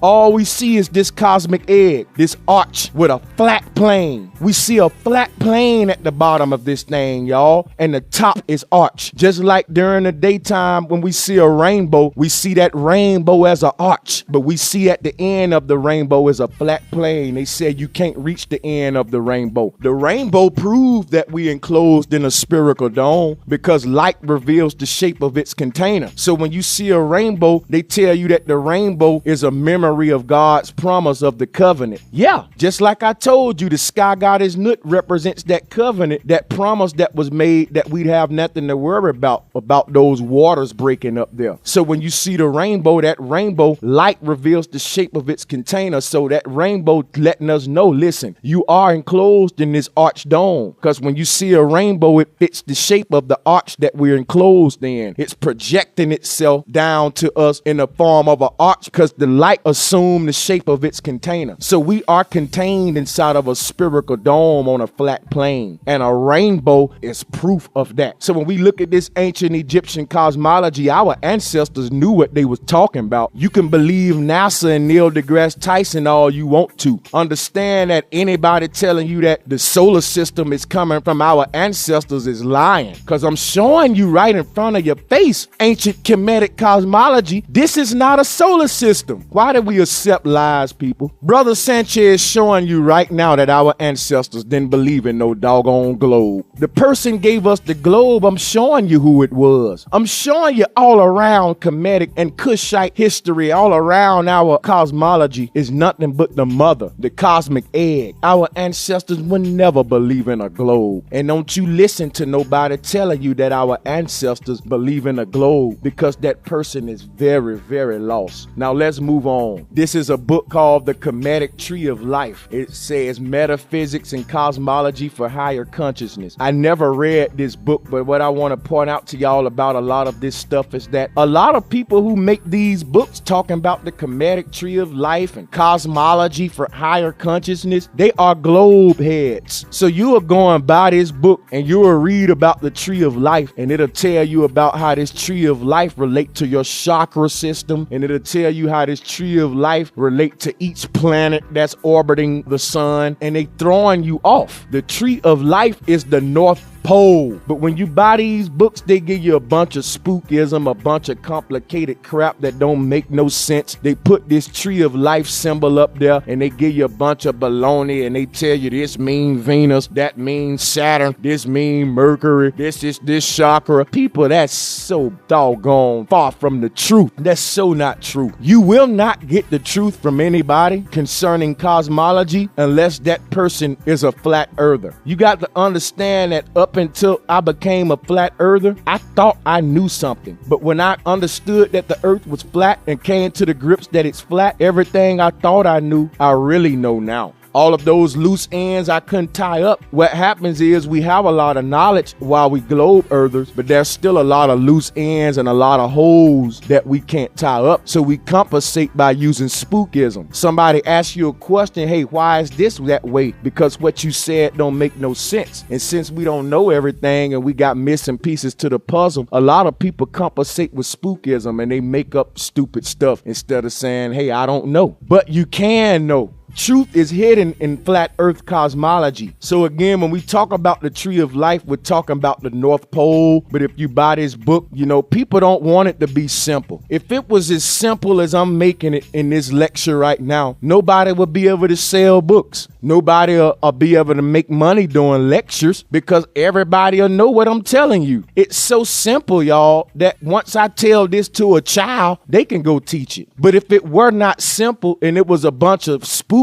All we see is this cosmic egg, this arch with a flat plane. We see a flat plane at the bottom of this thing, y'all, and the top is arch. Just like during the daytime when we see a rainbow, we see that rainbow as an arch, but we see at the end of the rainbow is a flat plane. They said you can't reach the end of the rainbow. The rainbow proved that we enclosed in a spherical dome because light reveals the shape of its container. So when you see a rainbow, they tell you that the rainbow is a memory of God's promise of the covenant. Yeah, just like I told you, the sky goddess Nut represents that covenant, that promise that was made that we'd have nothing to worry about those waters breaking up there. So when you see the rainbow, that rainbow light reveals the shape of its container. So that rainbow letting us know, listen, you are enclosed in this arch dome. Because when you see a rainbow, it fits the shape of the arch that we're enclosed in. It's projecting itself down to us in the form of an arch because the light assumed the shape of its container. So we are contained inside of a spherical dome on a flat plane, and a rainbow is proof of that. So when we look at this ancient Egyptian cosmology, our ancestors knew what they was talking about. You can believe NASA and Neil deGrasse Tyson all you want to. Understand that anybody telling you that the solar system is coming from our ancestors is lying, because I'm showing you right in front of your face ancient Kemetic cosmology. This is not a solar system. Why do we accept lies, people? Brother Sanchez showing you right now that our ancestors didn't believe in no doggone globe. The person gave us the globe. I'm showing you who it was. I'm showing you all around Kemetic and Kushite history. All around our cosmology is nothing but the mother, the cosmic egg. Our ancestors would never believe in a globe. And don't you listen to nobody telling you that our ancestors believe in a globe, because that person is very, very lost. Now let's move on. This is a book called The Kemetic Tree of Life. It says Metaphysics and Cosmology for Higher Consciousness. I never read this book, but what I want to point out to y'all about a lot of this stuff is that a lot of people who make these books talking about the Kemetic Tree of Life and cosmology for higher consciousness, they are globe heads. So you are going by this book and you will read about the tree of life, and it'll tell you about how this tree of life relate to your chakra system, and it'll tell you how this tree of life relate to each planet that's orbiting the sun, and they throwing you off. The tree of life is the North Pole. But when you buy these books, they give you a bunch of spookism, a bunch of complicated crap that don't make no sense. They put this tree of life symbol up there and they give you a bunch of baloney, and they tell you this means Venus, that means Saturn, this means Mercury, this is this chakra. People, that's so doggone far from the truth. That's so not true. You will not get the truth from anybody concerning cosmology unless that person is a flat earther. You got to understand that up until I became a flat earther, I thought I knew something. But when I understood that the earth was flat and came to the grips that it's flat, everything I thought I knew, I really know now. All of those loose ends I couldn't tie up. What happens is we have a lot of knowledge while we globe earthers, but there's still a lot of loose ends and a lot of holes that we can't tie up. So we compensate by using spookism. Somebody asks you a question, hey, why is this that way? Because what you said don't make no sense. And since we don't know everything and we got missing pieces to the puzzle, a lot of people compensate with spookism and they make up stupid stuff instead of saying, hey, I don't know. But you can know. Truth is hidden in flat earth cosmology. So again, when we talk about the tree of life, we're talking about the North Pole. But if you buy this book, you know, people don't want it to be simple. If it was as simple as I'm making it in this lecture right now, nobody would be able to sell books. Nobody will be able to make money doing lectures because everybody will know what I'm telling you. It's so simple, y'all, that once I tell this to a child, they can go teach it. But if it were not simple and it was a bunch of spookism,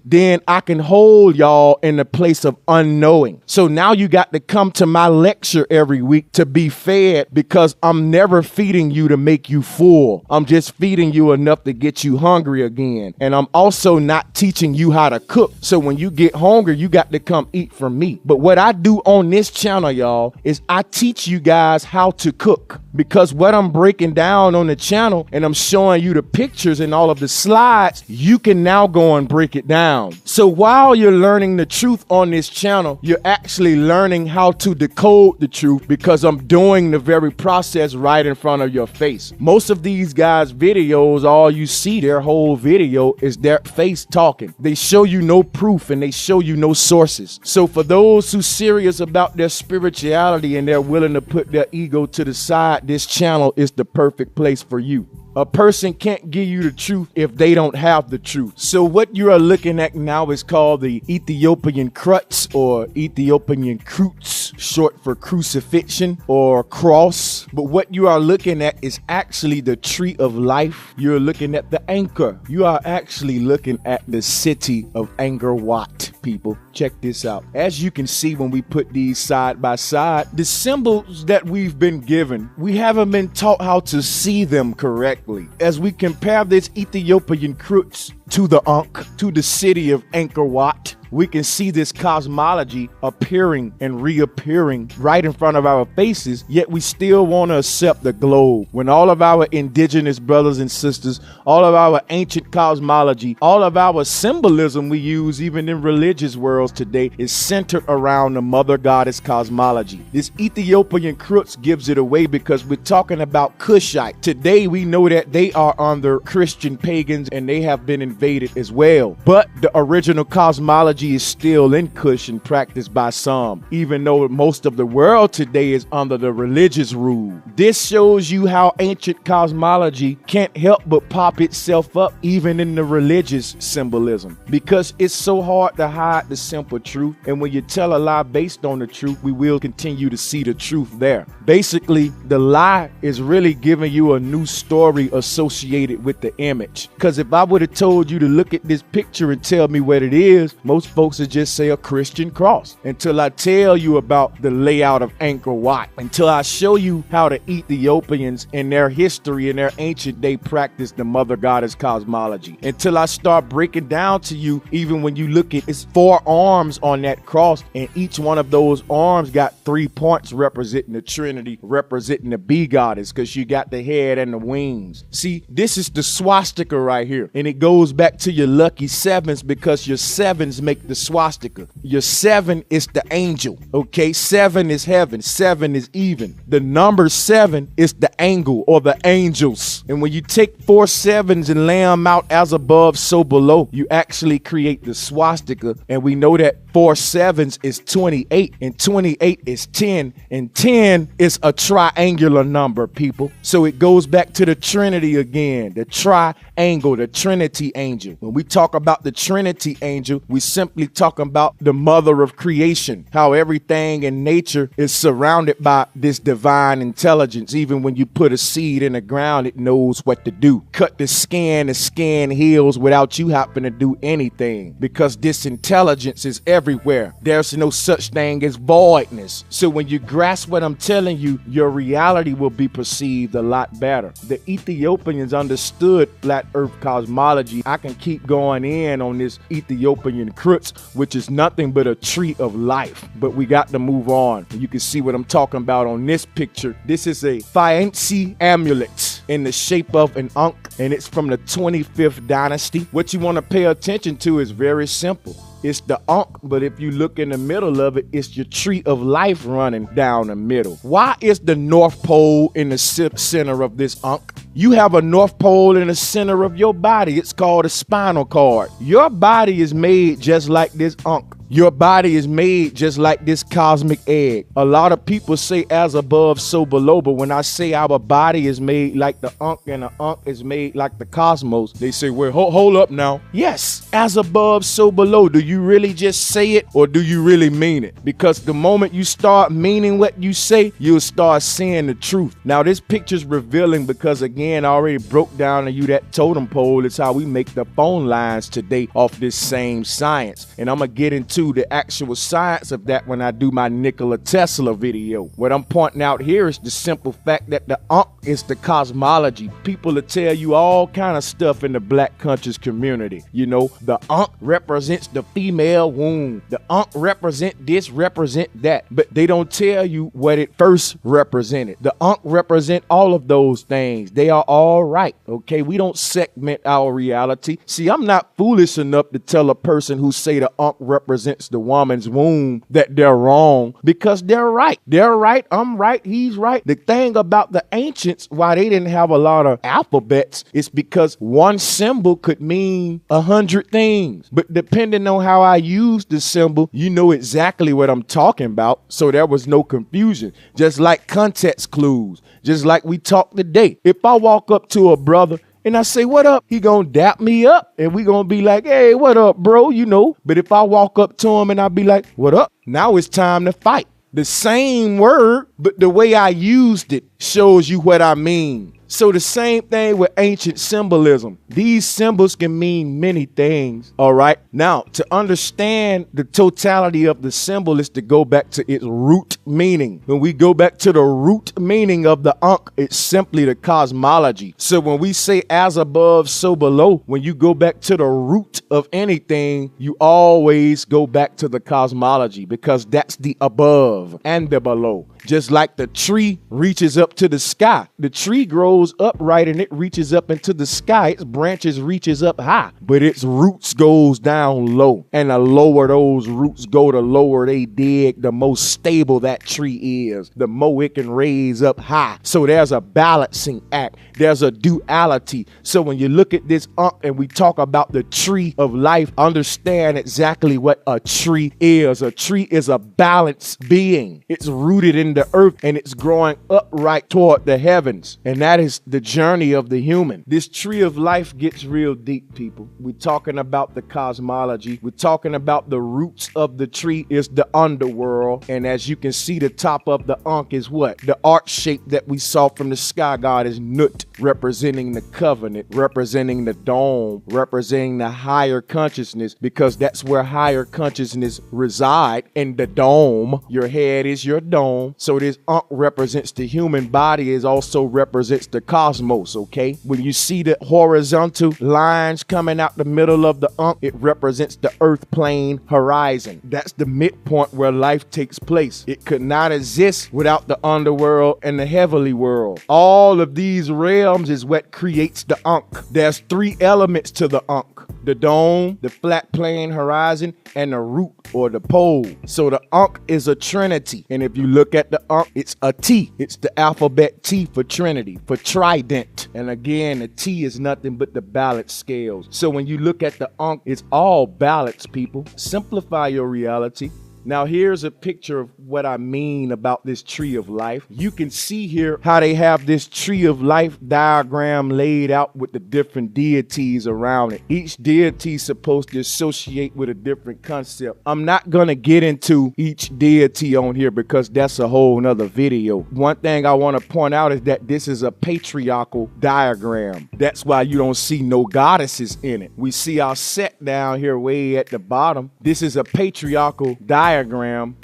then I can hold y'all in the place of unknowing. So now you got to come to my lecture every week to be fed, because I'm never feeding you to make you full. I'm just feeding you enough to get you hungry again. And I'm also not teaching you how to cook. So when you get hungry, you got to come eat from me. But what I do on this channel, y'all, is I teach you guys how to cook. because what I'm breaking down on the channel and I'm showing you the pictures and all of the slides, you can now go and break it down. So while you're learning the truth on this channel, you're actually learning how to decode the truth, because I'm doing the very process right in front of your face. Most of these guys' videos, all you see their whole video is their face talking. They show you no proof and they show you no sources. So for those who serious about their spirituality and they're willing to put their ego to the side, this channel is the perfect place for you. A person can't give you the truth if they don't have the truth. So what you are looking at now is called the Ethiopian crutch, or Ethiopian crutch, short for crucifixion or cross. But what you are looking at is actually the tree of life. You're looking at the anchor. You are actually looking at the city of Angkor Wat, people. Check this out. As you can see, when we put these side by side, the symbols that we've been given, we haven't been taught how to see them correctly. As we compare this Ethiopian crutch to the Ankh, to the city of Angkor Wat, we can see this cosmology appearing and reappearing right in front of our faces, yet we still want to accept the globe. When all of our indigenous brothers and sisters, all of our ancient cosmology, all of our symbolism we use even in religious worlds today is centered around the mother goddess cosmology. This Ethiopian crutch gives it away because we're talking about Kushite. Today we know that they are under Christian pagans and they have been invaded as well. But the original cosmology is still in Kush and practiced by some, even though most of the world today is under the religious rule. This shows you how ancient cosmology can't help but pop itself up even in the religious symbolism, because it's so hard to hide the simple truth, and when you tell a lie based on the truth, we will continue to see the truth there. Basically, the lie is really giving you a new story associated with the image, because if I would have told you to look at this picture and tell me what it is, most folks would just say a Christian cross. Until I tell you about the layout of Angkor Wat, until I show you how the Ethiopians in their history and their ancient day practiced the mother goddess cosmology, until I start breaking down to you, even when you look at, it's 4 arms on that cross, and each one of those arms got 3 points representing the Trinity, representing the bee goddess, because you got the head and the wings. See, this is the swastika right here, and it goes back to your lucky sevens, because your sevens make the swastika. Your 7 is the angel, okay? 7 is heaven, 7 is even. The number 7 is the angle, or the angels. And when you take 4 7s and lay them out as above, so below, you actually create the swastika. And we know that 4 7s is 28, and 28 is 10, and 10 is a triangular number, people. So it goes back to the Trinity again, the triangle, the Trinity angel. When we talk about the Trinity angel, we simply talking about the mother of creation, how everything in nature is surrounded by this divine intelligence. Even when you put a seed in the ground, it knows what to do. Cut the skin heals without you having to do anything, because this intelligence is everywhere. There's no such thing as voidness. So when you grasp what I'm telling you, your reality will be perceived a lot better. The Ethiopians understood flat earth cosmology. I can keep going in on this Ethiopian crutch, which is nothing but a tree of life, but we got to move on. You can see what I'm talking about on this picture. This is a Fancy amulet in the shape of an Ankh, and it's from the 25th dynasty. What you want to pay attention to is very simple. It's the Ankh, but if you look in the middle of it, it's your tree of life running down the middle. Why is the North Pole in the center of this Ankh? You have a North Pole in the center of your body. It's called a spinal cord. Your body is made just like this Ankh. Your body is made just like this cosmic egg. A lot of people say as above, so below, but when I say our body is made like the Ankh and the Ankh is made like the cosmos, they say, well, hold up now. Yes, as above, so below. Do you really just say it, or do you really mean it? Because the moment you start meaning what you say, you'll start seeing the truth. Now, this picture's revealing because, again, again, I already broke down to you that totem pole is how we make the phone lines today off this same science. And I'm going to get into the actual science of that when I do my Nikola Tesla video. What I'm pointing out here is the simple fact that the Ankh is the cosmology. People will tell you all kind of stuff in the Black conscious community. You know, the Ankh represents the female womb. The Ankh represent this, represent that. But they don't tell you what it first represented. The Ankh represent all of those things. They are all right, okay? We don't segment our reality. See, I'm not foolish enough to tell a person who say the Ankh represents the woman's womb that they're wrong, because they're right. They're right, I'm right, he's right. The thing about the ancients, why they didn't have a lot of alphabets, is because one symbol could mean 100 things. But depending on how I use the symbol, you know exactly what I'm talking about. So there was no confusion. Just like context clues, just like we talked today. If I walk up to a brother and I say, what up? He gonna dap me up and we gonna be like, hey, what up, bro? You know, but if I walk up to him and I be like, what up? Now it's time to fight. The same word, but the way I used it shows you what I mean. So the same thing with ancient symbolism. These symbols can mean many things, all right? Now, to understand the totality of the symbol is to go back to its root meaning. When we go back to the root meaning of the Ankh, it's simply the cosmology. So when we say as above, so below, when you go back to the root of anything, you always go back to the cosmology, because that's the above and the below. Just like the tree reaches up to the sky. The tree grows upright and it reaches up into the sky. Its branches reaches up high, but its roots goes down low. And the lower those roots go, the lower they dig, the more stable that tree is, the more it can raise up high. So there's a balancing act. There's a duality. So when you look at this and we talk about the tree of life, understand exactly what a tree is. A tree is a balanced being. It's rooted in the earth and it's growing upright toward the heavens. And that is the journey of the human. This tree of life gets real deep, people. We're talking about the cosmology. We're talking about the roots of the tree is the underworld. And as you can see, the top of the Ankh is what? The arch shape that we saw from the sky god is Nut, representing the covenant, representing the dome, representing the higher consciousness, because that's where higher consciousness reside, in the dome. Your head is your dome. So this Ankh represents the human body, is also represents the cosmos, okay? When you see the horizontal lines coming out the middle of the Ankh, it represents the earth plane horizon. That's the midpoint where life takes place. It could not exist without the underworld and the heavenly world. All of these realms is what creates the Ankh. There's 3 elements to the Ankh: the dome, the flat plane horizon, and the root or the pole. So the Ankh is a trinity. And if you look at the Ankh, it's a T. It's the alphabet T for trinity, for trident. And again, the T is nothing but the balance scales. So when you look at the Ankh, it's all balance, people. Simplify your reality. Now here's a picture of what I mean about this tree of life. You can see here how they have this tree of life diagram laid out with the different deities around it. Each deity is supposed to associate with a different concept. I'm not going to get into each deity on here because that's a whole nother video. One thing I want to point out is that this is a patriarchal diagram. That's why you don't see no goddesses in it. We see our set down here way at the bottom. This is a patriarchal diagram.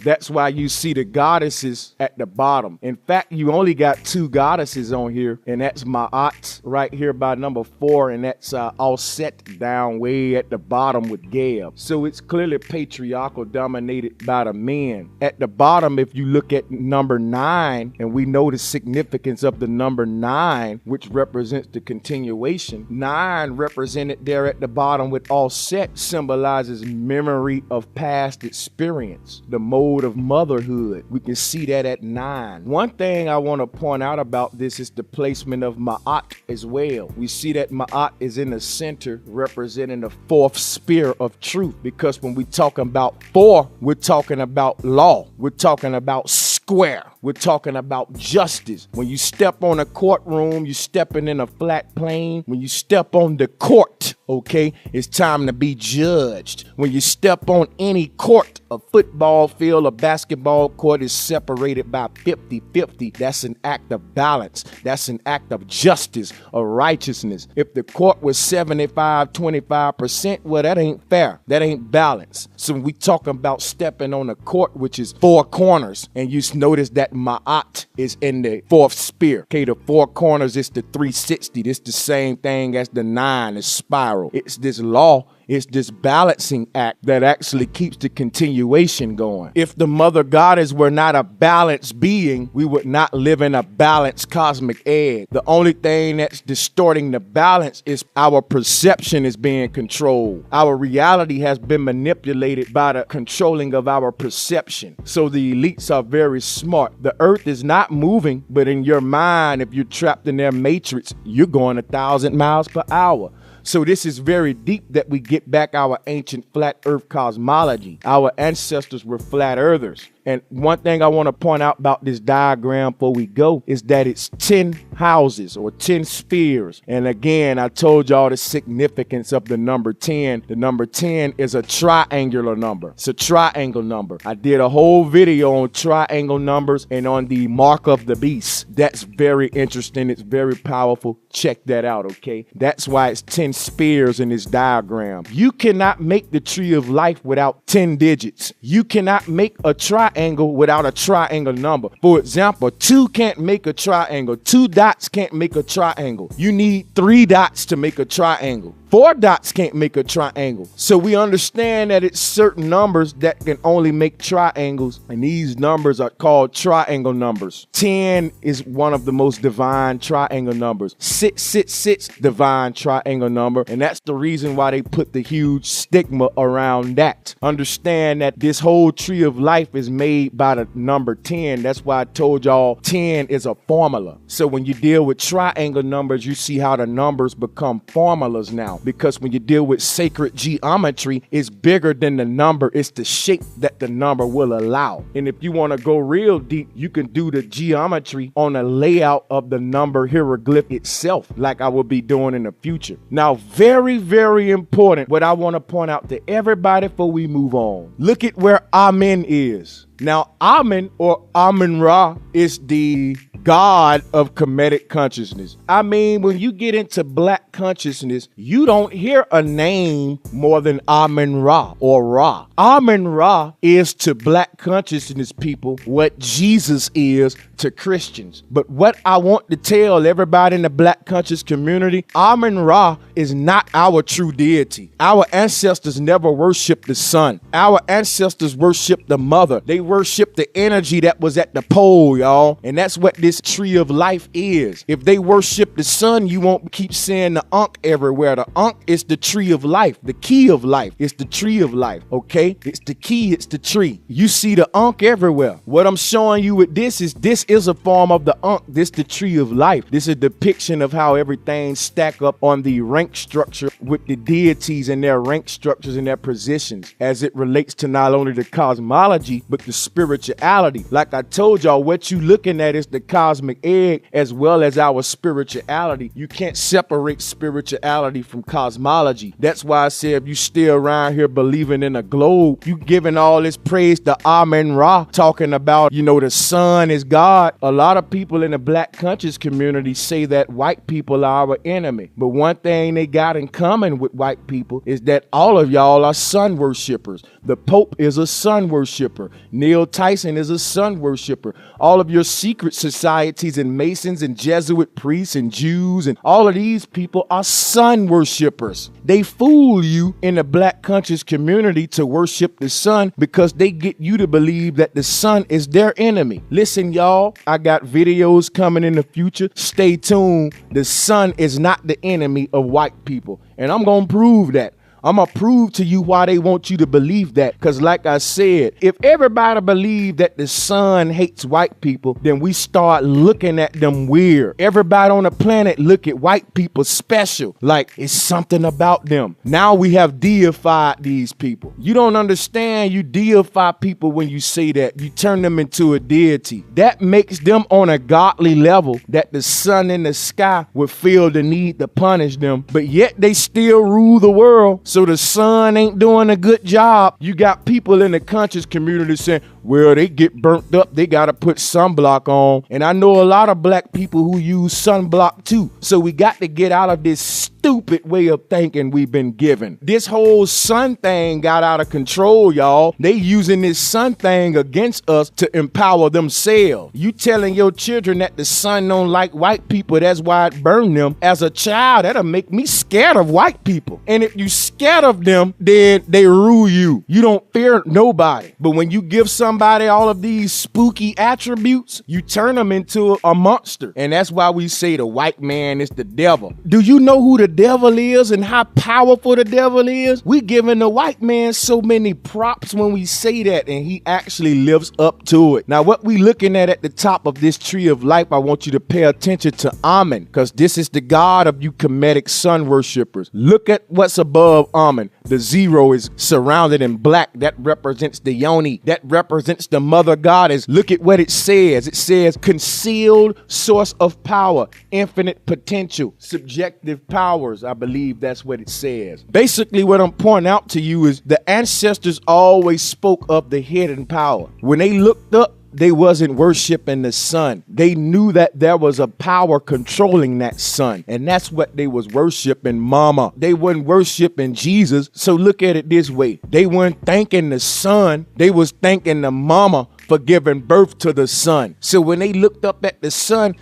That's why you see the goddesses at the bottom. In fact, you only got 2 goddesses on here, and that's Ma'at right here by number 4, and that's all set down way at the bottom with Geb. So it's clearly patriarchal, dominated by the men. At the bottom, if you look at number 9, and we know the significance of the number 9, which represents the continuation. 9 represented there at the bottom with all set symbolizes memory of past experience. The mode of motherhood. We can see that at 9. One thing I want to point out about this is the placement of Ma'at as well. We see that Ma'at is in the center, representing the 4th sphere of truth, because when we talking about 4, we're talking about law. We're talking about square. We're talking about justice. When you step on a courtroom, you're stepping in a flat plane. When you step on the court, okay, it's time to be judged. When you step on any court, a football field, a basketball court is separated by 50-50. That's an act of balance. That's an act of justice, of righteousness. If the court was 75-25%, well, that ain't fair. That ain't balance. So when we talking about stepping on a court, which is four corners, and you notice that Ma'at is in the fourth sphere. Okay, the four corners is the 360. This the same thing as the 9, the spiral. It's this law. It's this balancing act that actually keeps the continuation going. If the mother goddess were not a balanced being, we would not live in a balanced cosmic egg. The only thing that's distorting the balance is our perception is being controlled. Our reality has been manipulated by the controlling of our perception. So the elites are very smart. The earth is not moving, but in your mind, if you're trapped in their matrix, you're going 1,000 miles per hour. So this is very deep that we get back our ancient flat earth cosmology. Our ancestors were flat earthers. And one thing I want to point out about this diagram before we go is that it's 10 houses or 10 spheres. And again, I told y'all the significance of the number 10. The number 10 is a triangular number. It's a triangle number. I did a whole video on triangle numbers and on the mark of the beast. That's very interesting. It's very powerful. Check that out, okay? That's why it's 10 spheres in this diagram. You cannot make the tree of life without 10 digits. You cannot make a triangle without a triangle number. For example, 2 can't make a triangle. 2 dots can't make a triangle. You need 3 dots to make a triangle. 4 dots can't make a triangle. So we understand that it's certain numbers that can only make triangles, and these numbers are called triangle numbers. 10 is one of the most divine triangle numbers. 666, divine triangle number, and that's the reason why they put the huge stigma around that. Understand that this whole tree of life is made by the number 10. That's why I told y'all 10 is a formula. So when you deal with triangle numbers, you see how the numbers become formulas now. Because when you deal with sacred geometry, it's bigger than the number. It's the shape that the number will allow. And if you want to go real deep, you can do the geometry on a layout of the number hieroglyph itself, like I will be doing in the future. Now, very, very important, what I want to point out to everybody before we move on. Look at where Amen is. Now, Amen or Amen-Ra is the God of Kemetic consciousness. I mean, when you get into black consciousness, you don't hear a name more than Amen-Ra or Ra. Amen-Ra is to black consciousness people what Jesus is to Christians. But what I want to tell everybody in the black conscious community, Amen-Ra is not our true deity. Our ancestors never worshiped the sun. Our ancestors worshiped the mother. They worshiped the energy that was at the pole, y'all. And that's what this tree of life is. If they worship the sun, you won't keep seeing the Ankh everywhere. The Ankh is the tree of life. The key of life is the tree of life, okay? It's the key, it's the tree. You see the Ankh everywhere. What I'm showing you with this is a form of the Ankh. This the tree of life. This is a depiction of how everything stack up on the rank structure with the deities and their rank structures and their positions as it relates to not only the cosmology, but the spirituality. Like I told y'all, what you looking at is the cosmic egg as well as our spirituality. You can't separate spirituality from cosmology. That's why I said if you still around here believing in a globe, you giving all this praise to Amen-Ra, talking about, you know, the sun is God. A lot of people in the black conscious community say that white people are our enemy. But one thing they got in common with white people is that all of y'all are sun worshipers. The Pope is a sun worshiper. Neil Tyson is a sun worshiper. All of your secret societies and Masons and Jesuit priests and Jews and all of these people are sun worshipers. They fool you in the black conscious community to worship the sun because they get you to believe that the sun is their enemy. Listen, y'all, I got videos coming in the future. Stay tuned. The sun is not the enemy of white people. And I'm going to prove that. I'm going to prove to you why they want you to believe that. Because like I said, if everybody believed that the sun hates white people, then we start looking at them weird. Everybody on the planet look at white people special, like it's something about them. Now we have deified these people. You don't understand. You deify people when you say that. You turn them into a deity. That makes them on a godly level that the sun in the sky would feel the need to punish them, but yet they still rule the world. So the sun ain't doing a good job. You got people in the conscious community saying, well, they get burnt up, they gotta put sunblock on. And I know a lot of black people who use sunblock too. So we got to get out of this stupid way of thinking we've been given. This whole sun thing got out of control, y'all. They using this sun thing against us to empower themselves. You telling your children that the sun don't like white people, that's why it burned them. As a child, that'll make me scared of white people. And if you scared of them, then they rule you. You don't fear nobody. But when you give somebody all of these spooky attributes, you turn them into a monster. And that's why we say the white man is the devil. Do you know who the devil is and how powerful the devil is? We giving the white man so many props when we say that, and he actually lives up to it. Now, what we looking at the top of this tree of life, I want you to pay attention to Amen, because this is the God of you Kemetic sun worshipers. Look at what's above Amen. The zero is surrounded in black. That represents the yoni. That represents the mother goddess. Look at what it says. It says concealed source of power, infinite potential, subjective powers. I believe that's what it says. Basically, what I'm pointing out to you is the ancestors always spoke of the hidden power. When they looked up, they wasn't worshiping the sun. They knew that there was a power controlling that sun, and that's what they was worshiping, mama. They wasn't worshiping Jesus. So look at it this way. They weren't thanking the sun. They was thanking the mama for giving birth to the sun. So when they looked up at the sun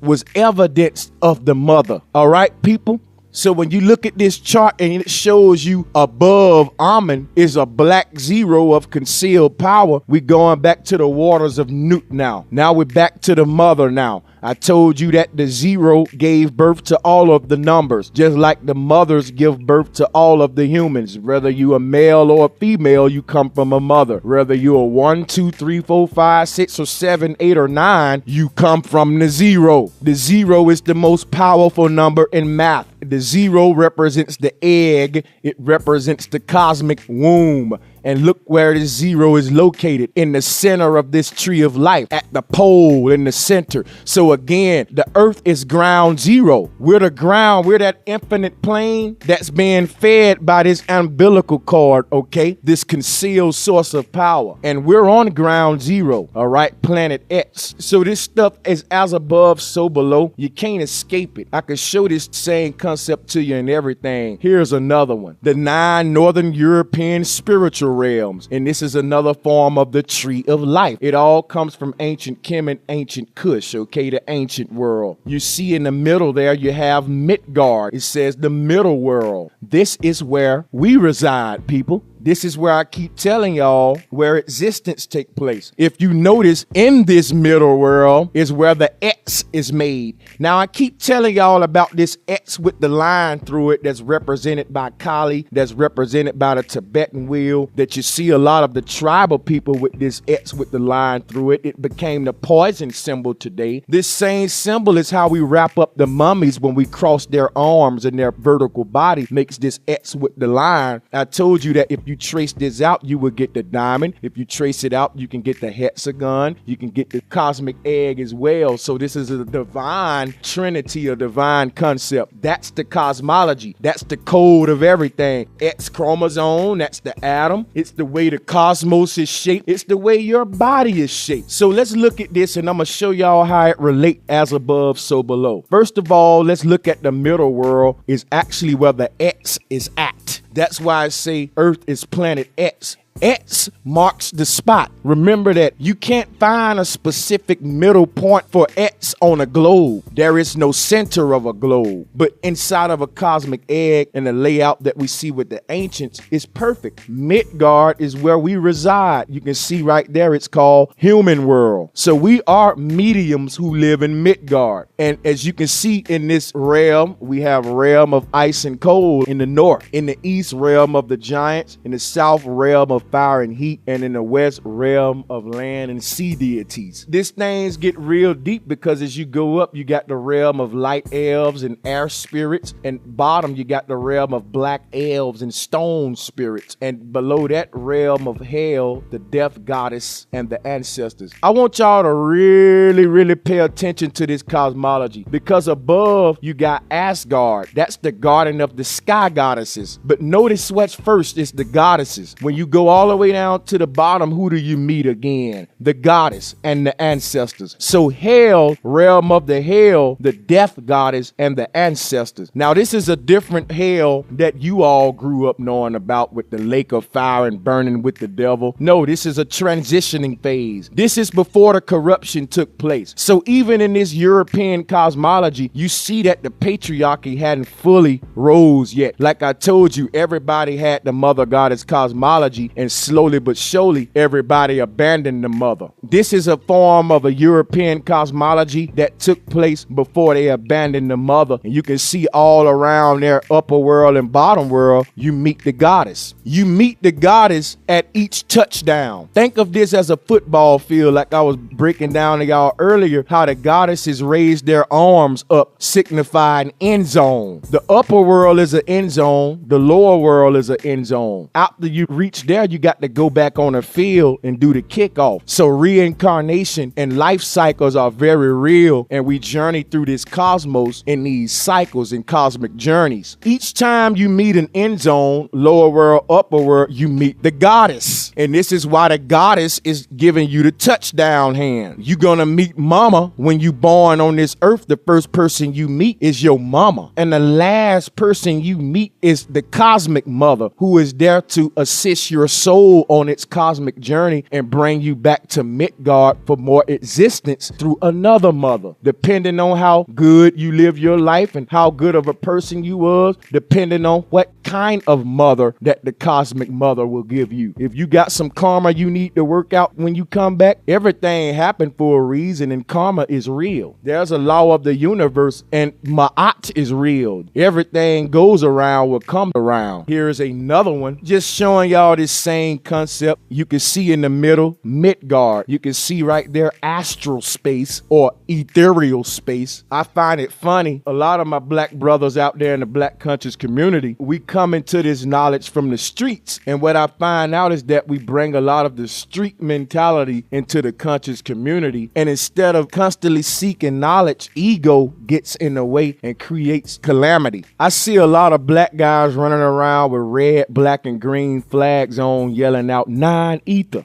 was evidence of the mother. All right, people? So when you look at this chart and it shows you above Amen is a black zero of concealed power, we going back to the waters of Newt now. Now we're back to the mother now. I told you that the zero gave birth to all of the numbers, just like the mothers give birth to all of the humans. Whether you a male or a female, you come from a mother. Whether you are 1, 2, 3, 4, 5, 6, or 7, 8, or 9, you come from the zero. The zero is the most powerful number in math. The zero represents the egg. It represents the cosmic womb. And look where this zero is located, in the center of this tree of life, at the pole in the center. So again, the earth is ground zero. We're the ground. We're that infinite plane that's being fed by this umbilical cord, okay? This concealed source of power. And we're on ground zero, all right? Planet X. So this stuff is as above, so below. You can't escape it. I can show this same concept to you and everything. Here's another one. The 9 Northern European spiritual realms, and this is another form of the tree of life. It all comes from ancient Kem and ancient Kush, okay, the ancient world. You see in the middle there, you have Midgard. It says the middle world. This is where we reside, people. This is where I keep telling y'all where existence take place. If you notice, in this middle world is where the X is made. Now, I keep telling y'all about this X with the line through it that's represented by Kali, that's represented by the Tibetan wheel, that you see a lot of the tribal people with this X with the line through it. It became the poison symbol today. This same symbol is how we wrap up the mummies when we cross their arms, and their vertical body makes this X with the line. I told you that if you trace this out, you will get the diamond. If you trace it out, you can get the hexagon. You can get the cosmic egg as well. So this is a divine trinity, a divine concept. That's the cosmology. That's the code of everything. X chromosome, that's the atom. It's the way the cosmos is shaped. It's the way your body is shaped. So let's look at this, and I'm going to show y'all how it relates as above, so below. First of all, let's look at the middle world. Is actually where the X is at. That's why I say Earth is planet X. X marks the spot. Remember that you can't find a specific middle point for X on a globe. There is no center of a globe. But inside of a cosmic egg and the layout that we see with the ancients is perfect. Midgard is where we reside. You can see right there it's called human world. So we are mediums who live in Midgard. And as you can see in this realm, we have realm of ice and cold in the north. In the east, realm of the giants. In the south, realm of fire and heat, and in the west, realm of land and sea deities. These things get real deep because as you go up, you got the realm of light elves and air spirits, and bottom you got the realm of black elves and stone spirits, and below that realm of hell, the death goddess and the ancestors. I want y'all to really pay attention to this cosmology, because above you got Asgard. That's the garden of the sky goddesses. But notice what's first is the goddesses. When you go all the way down to the bottom, who do you meet again? The goddess and the ancestors. So hell, realm of the hell, the death goddess and the ancestors. Now this is a different hell that you all grew up knowing about with the lake of fire and burning with the devil. No, this is a transitioning phase. This is before the corruption took place. So even in this European cosmology, you see that the patriarchy hadn't fully rose yet. Like I told you, everybody had the mother goddess cosmology, and slowly but surely everybody abandoned the mother. This is a form of a European cosmology that took place before they abandoned the mother. And you can see all around their upper world and bottom world, you meet the goddess. You meet the goddess at each touchdown. Think of this as a football field, like I was breaking down to y'all earlier, how the goddesses raised their arms up, signifying end zone. The upper world is an end zone. The lower world is an end zone. After you reach there, you got to go back on the field and do the kickoff. So reincarnation and life cycles are very real, and we journey through this cosmos in these cycles and cosmic journeys. Each time you meet an end zone, lower world, upper world, you meet the goddess. And this is why the goddess is giving you the touchdown hand. You're gonna meet mama when you born on this earth. The first person you meet is your mama, and the last person you meet is the cosmic mother, who is there to assist your soul on its cosmic journey and bring you back to Midgard for more existence through another mother. Depending on how good you live your life and how good of a person you was, depending on what kind of mother that the cosmic mother will give you. If you got some karma you need to work out when you come back, everything happened for a reason, and karma is real. There's a law of the universe, and Ma'at is real. Everything goes around will come around. Here's another one, just showing y'all this same concept. You can see in the middle Midgard. You can see right there astral space or ethereal space. I find it funny. A lot of my black brothers out there in the black conscious community, we come into this knowledge from the streets. And what I find out is that we bring a lot of the street mentality into the conscious community. And instead of constantly seeking knowledge, ego gets in the way and creates calamity. I see a lot of black guys running around with red, black, and green flags on, yelling out non-ether.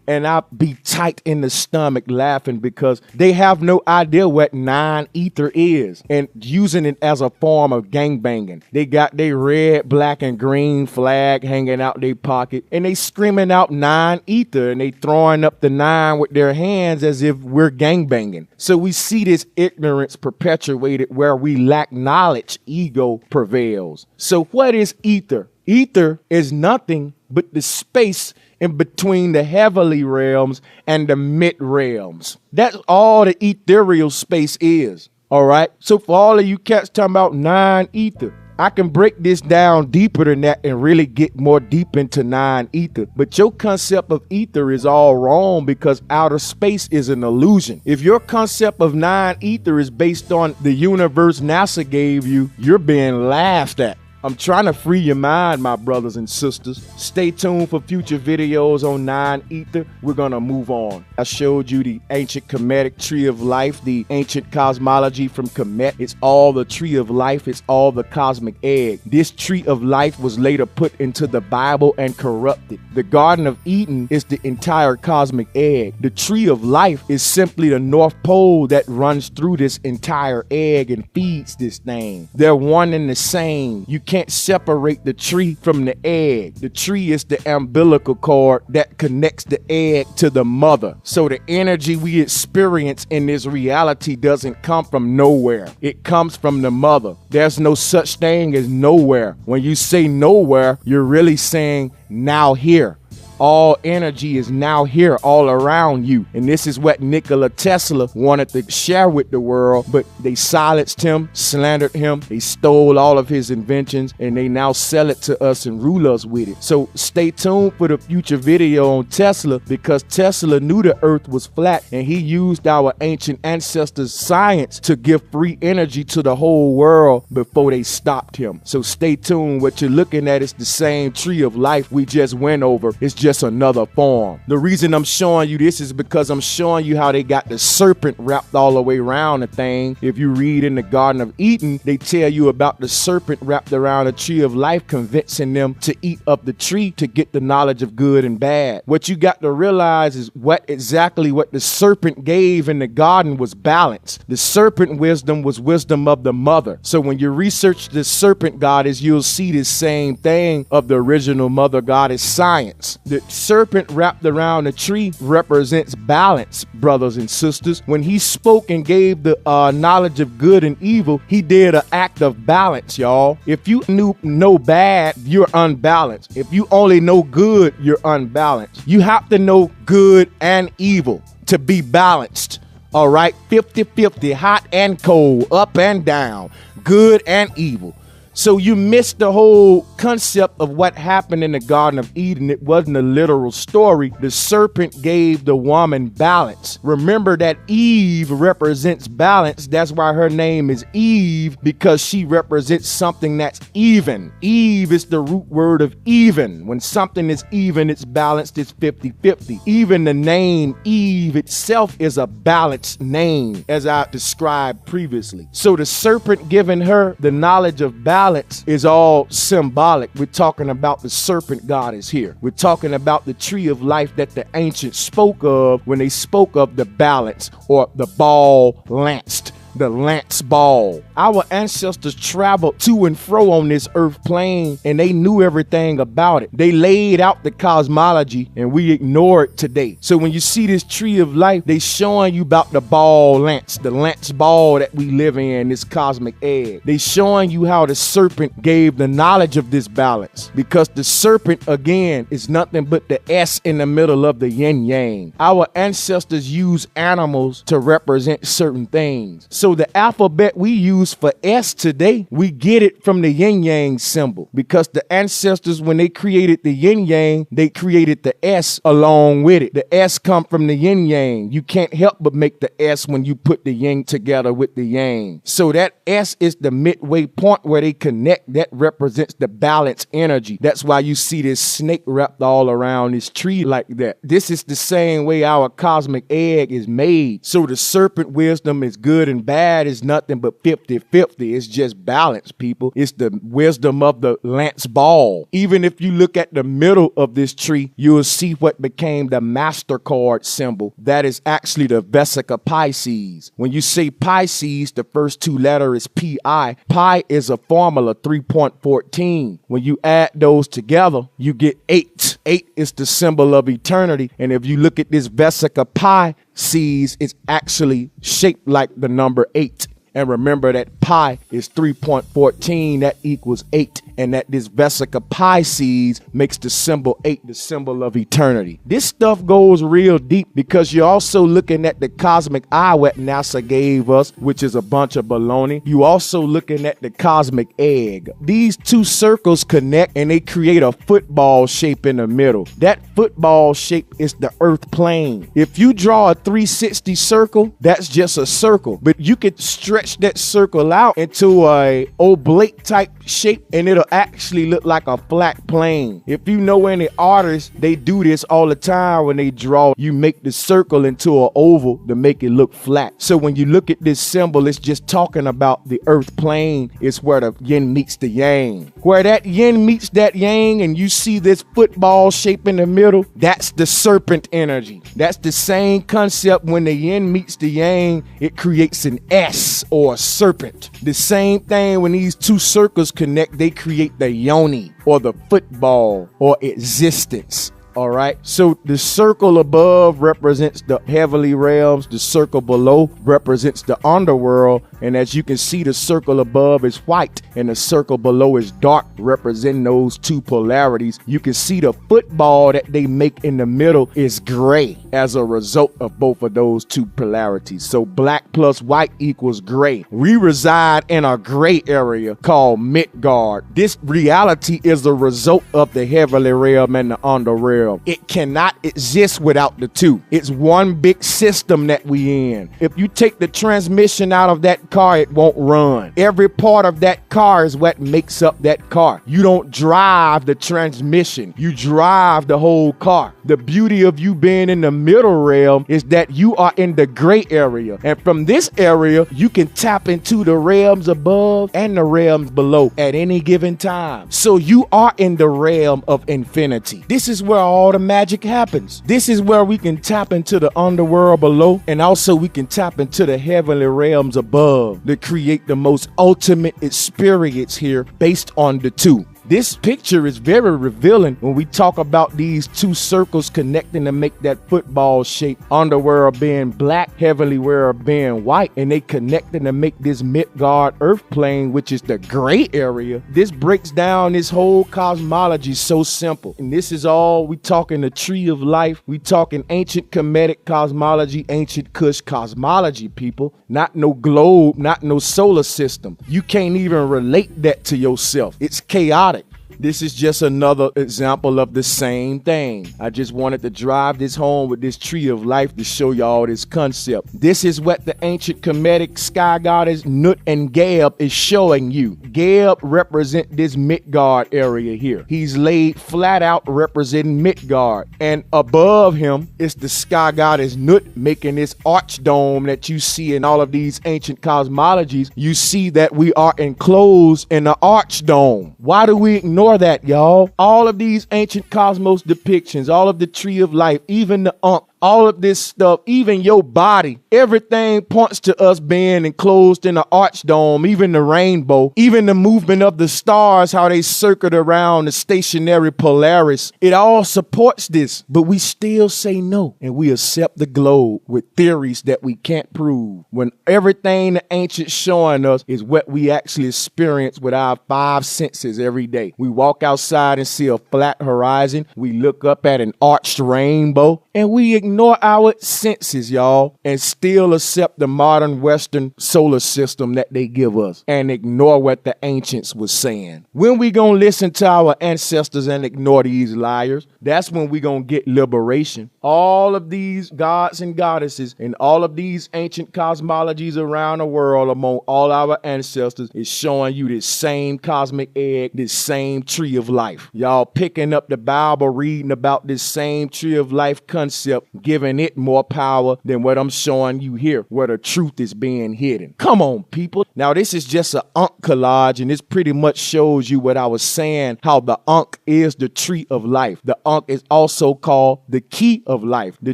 And I be tight in the stomach laughing because they have no idea what non-ether is and using it as a form of gangbanging. They got their red, black, and green flag hanging out their pocket, and they screaming out non-ether, and they throwing up the 9 with their hands as if we're gangbanging. So we see this ignorance perpetuated where we lack knowledge. Ego prevails. So what is ether? Ether is nothing but the space in between the heavenly realms and the mid realms. That's all the ethereal space is. All right. So for all of you cats talking about non-ether, I can break this down deeper than that and really get more deep into non-ether. But your concept of ether is all wrong because outer space is an illusion. If your concept of non-ether is based on the universe NASA gave you, you're being laughed at. I'm trying to free your mind, my brothers and sisters. Stay tuned for future videos on non-ether. We're going to move on. I showed you the ancient Kemetic tree of life, the ancient cosmology from Kemet. It's all the tree of life. It's all the cosmic egg. This tree of life was later put into the Bible and corrupted. The Garden of Eden is the entire cosmic egg. The tree of life is simply the North Pole that runs through this entire egg and feeds this thing. They're one and the same. You can't can't separate the tree from the egg. The tree is the umbilical cord that connects the egg to the mother. So the energy we experience in this reality doesn't come from nowhere. It comes from the mother. There's no such thing as nowhere. When you say nowhere, you're really saying now here. All energy is now here all around you. And this is what Nikola Tesla wanted to share with the world, but they silenced him, slandered him, they stole all of his inventions, and they now sell it to us and rule us with it. So stay tuned for the future video on Tesla, because Tesla knew the earth was flat, and he used our ancient ancestors' science to give free energy to the whole world before they stopped him. So stay tuned. What you're looking at is the same tree of life we just went over. It's just another form. The reason I'm showing you this is because I'm showing you how they got the serpent wrapped all the way around the thing. If you read in the Garden of Eden, they tell you about the serpent wrapped around the tree of life, convincing them to eat of the tree to get the knowledge of good and bad. What you got to realize is what the serpent gave in the garden was balance. The serpent wisdom was wisdom of the mother. So when you research the serpent goddess, you'll see the same thing of the original mother goddess science. The serpent wrapped around the tree represents balance, brothers and sisters. When he spoke and gave the knowledge of good and evil, he did an act of balance, y'all. If you know bad, you're unbalanced. If you only know good, you're unbalanced. You have to know good and evil to be balanced. All right, 50-50, hot and cold, up and down, good and evil. So you missed the whole concept of what happened in the Garden of Eden. It wasn't a literal story. The serpent gave the woman balance. Remember that Eve represents balance. That's why her name is Eve, because she represents something that's even. Eve is the root word of even. When something is even, it's balanced, it's 50-50. Even the name Eve itself is a balanced name, as I described previously. So the serpent giving her the knowledge of balance is all symbolic. We're talking about the serpent goddess here. We're talking about the tree of life that the ancients spoke of when they spoke of the balance, or the ball lanced. The lance ball. Our ancestors traveled to and fro on this earth plane, and they knew everything about it. They laid out the cosmology, and we ignore it today. So when you see this tree of life, they showing you about the ball lance, the lance ball that we live in, this cosmic egg. They showing you how the serpent gave the knowledge of this balance, because the serpent, again, is nothing but the S in the middle of the yin yang. Our ancestors use animals to represent certain things. So the alphabet we use for S today, we get it from the yin yang symbol, because the ancestors, when they created the yin yang, they created the S along with it. The S come from the yin yang. You can't help but make the S when you put the yin together with the yang. So that S is the midway point where they connect. That represents the balance energy. That's why you see this snake wrapped all around this tree like that. This is the same way our cosmic egg is made. So the serpent wisdom is good and bad is nothing but 50-50. It's just balance, people. It's the wisdom of the lance ball. Even if you look at the middle of this tree, you will see what became the MasterCard symbol. That is actually the Vesica Pisces. When you say Pisces, the first two letters is Pi. Pi is a formula, 3.14. When you add those together, you get 8. 8 is the symbol of eternity. And if you look at this Vesica Pisces, it's actually shaped like the number 8. And remember that pi is 3.14. That equals 8. And that this Vesica Pisces makes the symbol 8, the symbol of eternity. This stuff goes real deep, because you're also looking at the cosmic eye what NASA gave us, which is a bunch of baloney. You also looking at the cosmic egg. These two circles connect and they create a football shape in the middle. That football shape is the earth plane. If you draw a 360 circle, that's just a circle. But you could stretch that circle out into a oblate type shape, and it'll actually look like a flat plane. If you know any artists, they do this all the time when they draw. You make the circle into an oval to make it look flat. So when you look at this symbol, it's just talking about the earth plane. It's where the yin meets the yang. Where that yin meets that yang, and you see this football shape in the middle, that's the serpent energy. That's the same concept. When the yin meets the yang, it creates an S, or a serpent. The same thing when these two circles connect, they create create the yoni or the football or existence. All right. So the circle above represents the heavenly realms. The circle below represents the underworld. And as you can see, the circle above is white and the circle below is dark, representing those two polarities. You can see the football that they make in the middle is gray as a result of both of those two polarities. So black plus white equals gray. We reside in a gray area called Midgard. This reality is a result of the heavenly realm and the underworld. It cannot exist without the two. It's one big system that we in. If you take the transmission out of that car, it won't run. Every part of that car is what makes up that car. You don't drive the transmission. You drive the whole car. The beauty of you being in the middle realm is that you are in the gray area. And from this area, you can tap into the realms above and the realms below at any given time. So you are in the realm of infinity. This is where all the magic happens. This is where we can tap into the underworld below, and also we can tap into the heavenly realms above to create the most ultimate experience here based on the two. This picture is very revealing when we talk about these two circles connecting to make that football shape. Underworld being black, heavenly world being white, and they connecting to make this Midgard earth plane, which is the gray area. This breaks down this whole cosmology so simple. And this is all we talking the tree of life. We talking ancient Kemetic cosmology, ancient Kush cosmology, people. Not no globe, not no solar system. You can't even relate that to yourself. It's chaotic. This is just another example of the same thing. I just wanted to drive this home with this tree of life to show y'all this concept. This is what the ancient Kemetic sky goddess Nut and Geb is showing you. Geb represent this Midgard area here. He's laid flat out representing Midgard. And above him is the sky goddess Nut making this arch dome that you see in all of these ancient cosmologies. You see that we are enclosed in the arch dome. Why do we ignore that, y'all? All of these ancient cosmos depictions, all of the tree of life, even the Ankh, all of this stuff, even your body, everything points to us being enclosed in an arch dome, even the rainbow, even the movement of the stars, how they circuit around the stationary Polaris. It all supports this, but we still say no, and we accept the globe with theories that we can't prove, when everything the ancients showing us is what we actually experience with our five senses every day. We walk outside and see a flat horizon, we look up at an arched rainbow, and we ignore our senses, y'all, and still accept the modern Western solar system that they give us and ignore what the ancients was saying. When we gonna listen to our ancestors and ignore these liars, that's when we gonna get liberation. All of these gods and goddesses and all of these ancient cosmologies around the world among all our ancestors is showing you this same cosmic egg, this same tree of life. Y'all picking up the Bible, reading about this same tree of life concept, giving it more power than what I'm showing you here, where the truth is being hidden. Come on, people. Now, this is just an Ankh collage, and this pretty much shows you what I was saying, how the Ankh is the tree of life. The Ankh is also called the key of life. The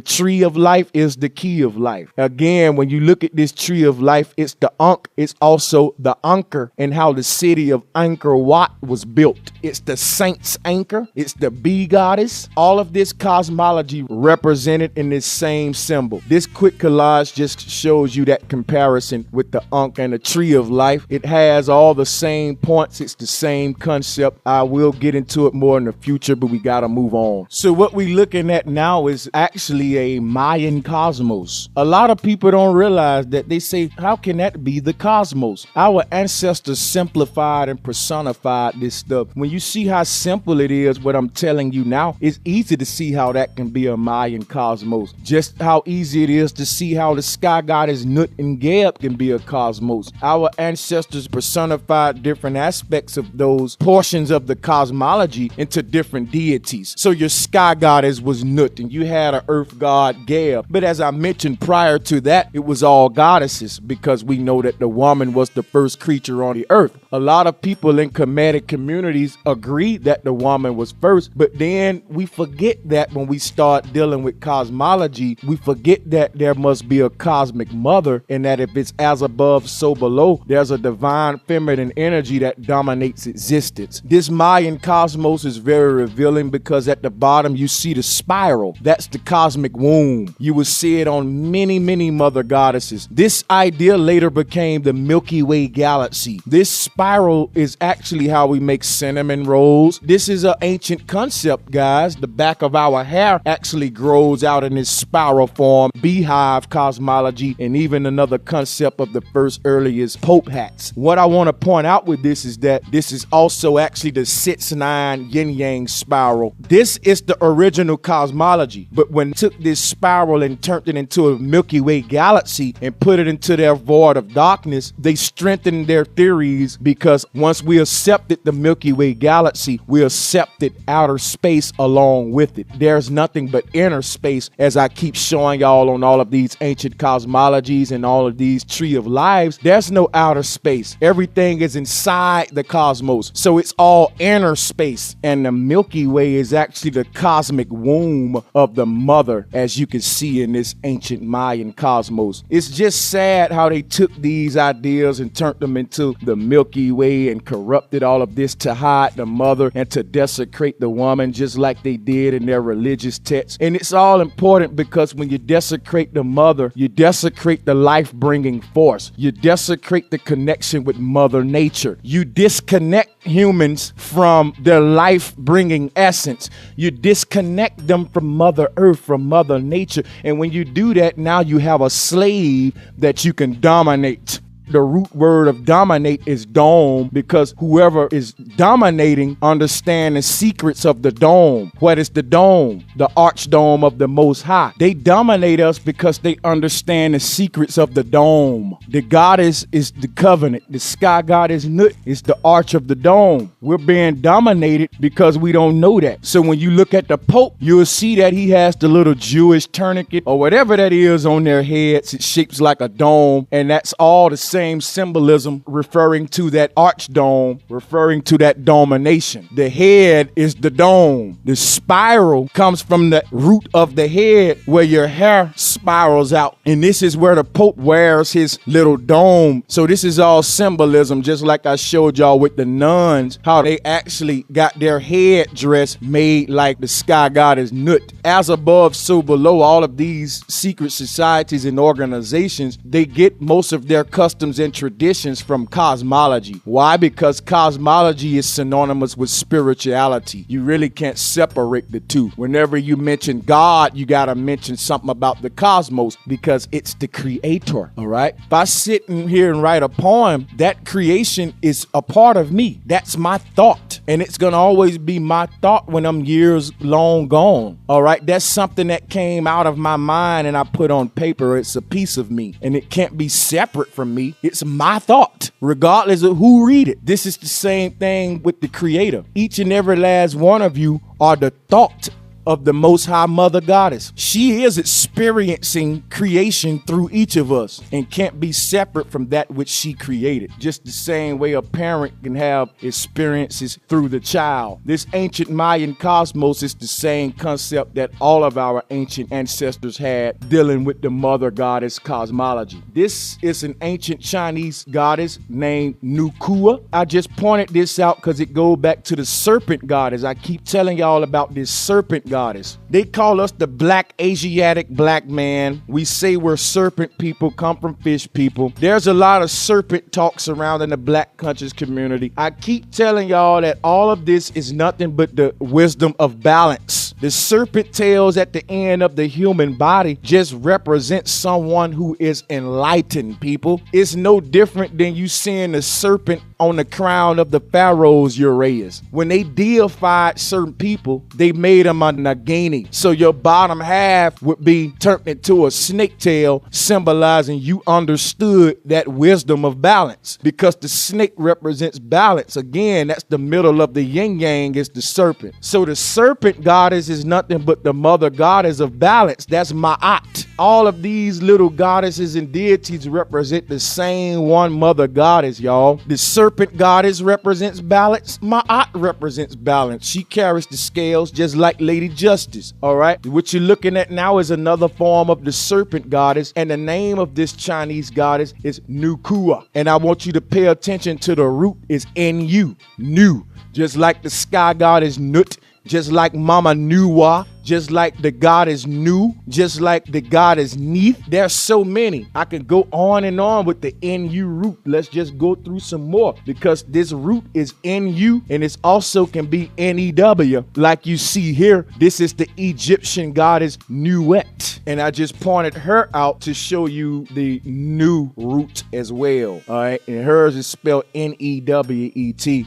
tree of life is the key of life. Again, when you look at this tree of life, it's the Ankh. It's also the anchor, and how the city of Angkor Wat was built. It's the saint's anchor. It's the bee goddess. All of this cosmology represented in this same symbol. This quick collage just shows you that comparison with the Ankh and the tree of life. It has all the same points. It's the same concept. I will get into it more in the future, but we gotta move on. So what we looking at now is actually a Mayan cosmos. A lot of people don't realize that. They say, how can that be the cosmos? Our ancestors simplified and personified this stuff. When you see how simple it is, what I'm telling you now, it's easy to see how that can be a Mayan cosmos. Just how easy it is to see how the sky goddess Nut and Geb can be a cosmos. Our ancestors personified different aspects of those portions of the cosmology into different deities. So your sky goddess was Nut, and you had an earth god Geb. But as I mentioned prior to that, it was all goddesses, because we know that the woman was the first creature on the earth. A lot of people in Kemetic communities agree that the woman was first, but then we forget that when we start dealing with cosmology. cosmology, we forget that there must be a cosmic mother, and that if it's as above, so below, there's a divine feminine energy that dominates existence. This Mayan cosmos is very revealing because at the bottom you see the spiral. That's the cosmic womb. You will see it on many, many mother goddesses. This idea later became the Milky Way galaxy. This spiral is actually how we make cinnamon rolls. This is an ancient concept, guys. The back of our hair actually grows out in this spiral form. Beehive cosmology, and even another concept of the first earliest Pope hats. What I want to point out with this is that this is also actually the 6-9 yin-yang spiral. This is the original cosmology, but when they took this spiral and turned it into a Milky Way galaxy and put it into their void of darkness, they strengthened their theories, because once we accepted the Milky Way galaxy, we accepted outer space along with it. There's nothing but inner space, as I keep showing y'all on all of these ancient cosmologies and all of these tree of lives. There's no outer space. Everything is inside the cosmos, so it's all inner space, and the Milky Way is actually the cosmic womb of the mother, as you can see in this ancient Mayan cosmos. It's just sad how they took these ideas and turned them into the Milky Way and corrupted all of this to hide the mother and to desecrate the woman, just like they did in their religious texts. And it's all important because when you desecrate the mother, you desecrate the life-bringing force. You desecrate the connection with Mother Nature. You disconnect humans from their life-bringing essence. You disconnect them from Mother Earth, from Mother Nature. And when you do that, now you have a slave that you can dominate. The root word of dominate is dome, because whoever is dominating understands the secrets of the dome. What is the dome? The archdome of the Most High. They dominate us because they understand the secrets of the dome. The goddess is the covenant. The sky god is Nut. It's the arch of the dome. We're being dominated because we don't know that. So when you look at the Pope, you'll see that he has the little Jewish tourniquet or whatever that is on their heads. It shapes like a dome, and that's all the same symbolism, referring to that archdome, referring to that domination. The head is the dome. The spiral comes from the root of the head, where your hair spirals out. And this is where the Pope wears his little dome. So this is all symbolism, just like I showed y'all with the nuns, how they actually got their head dress made like the sky goddess Nut. As above, so below. All of these secret societies and organizations, they get most of their customs and traditions from cosmology. Why? Because cosmology is synonymous with spirituality. You really can't separate the two. Whenever you mention God, you got to mention something about the cosmos, because it's the creator. All right. If I sit in here and write a poem, that creation is a part of me. That's my thought. And it's going to always be my thought when I'm years long gone. All right. That's something that came out of my mind and I put on paper. It's a piece of me, and it can't be separate from me. It's my thought, regardless of who read it. This is the same thing with the creator. Each and every last one of you are the thought of the Most High Mother Goddess. She is experiencing creation through each of us and can't be separate from that which she created. Just the same way a parent can have experiences through the child. This ancient Mayan cosmos is the same concept that all of our ancient ancestors had, dealing with the Mother Goddess cosmology. This is an ancient Chinese goddess named Nukua. I just pointed this out because it goes back to the serpent goddess. I keep telling y'all about this serpent goddess. They call us the black Asiatic black man. We say we're serpent people, come from fish people. There's a lot of serpent talk surrounding the black conscious community. I keep telling y'all that all of this is nothing but the wisdom of balance. The serpent tails at the end of the human body just represent someone who is enlightened, people. It's no different than you seeing the serpent on the crown of the pharaoh's Uraeus. When they deified certain people, they made them a Nagini. So your bottom half would be turned into a snake tail, symbolizing you understood that wisdom of balance, because the snake represents balance. Again, that's the middle of the yin yang, is the serpent. So the serpent goddess is nothing but the mother goddess of balance. That's Ma'at. All of these little goddesses and deities represent the same one mother goddess, y'all. The serpent goddess represents balance. Ma'at represents balance. She carries the scales just like Lady Justice, all right? What you're looking at now is another form of the serpent goddess, and the name of this Chinese goddess is Nukua. And I want you to pay attention to the root is Nu, Nu. Just like the sky god is Nut, just like Mama Nuwa, just like the god is Nu, just like the god is Neith. There's so many. I can go on and on with the Nu root. Let's just go through some more, because this root is Nu, and it also can be New. Like you see here, this is the Egyptian goddess Nuet, and I just pointed her out to show you the Nu root as well. All right, and hers is spelled Newet.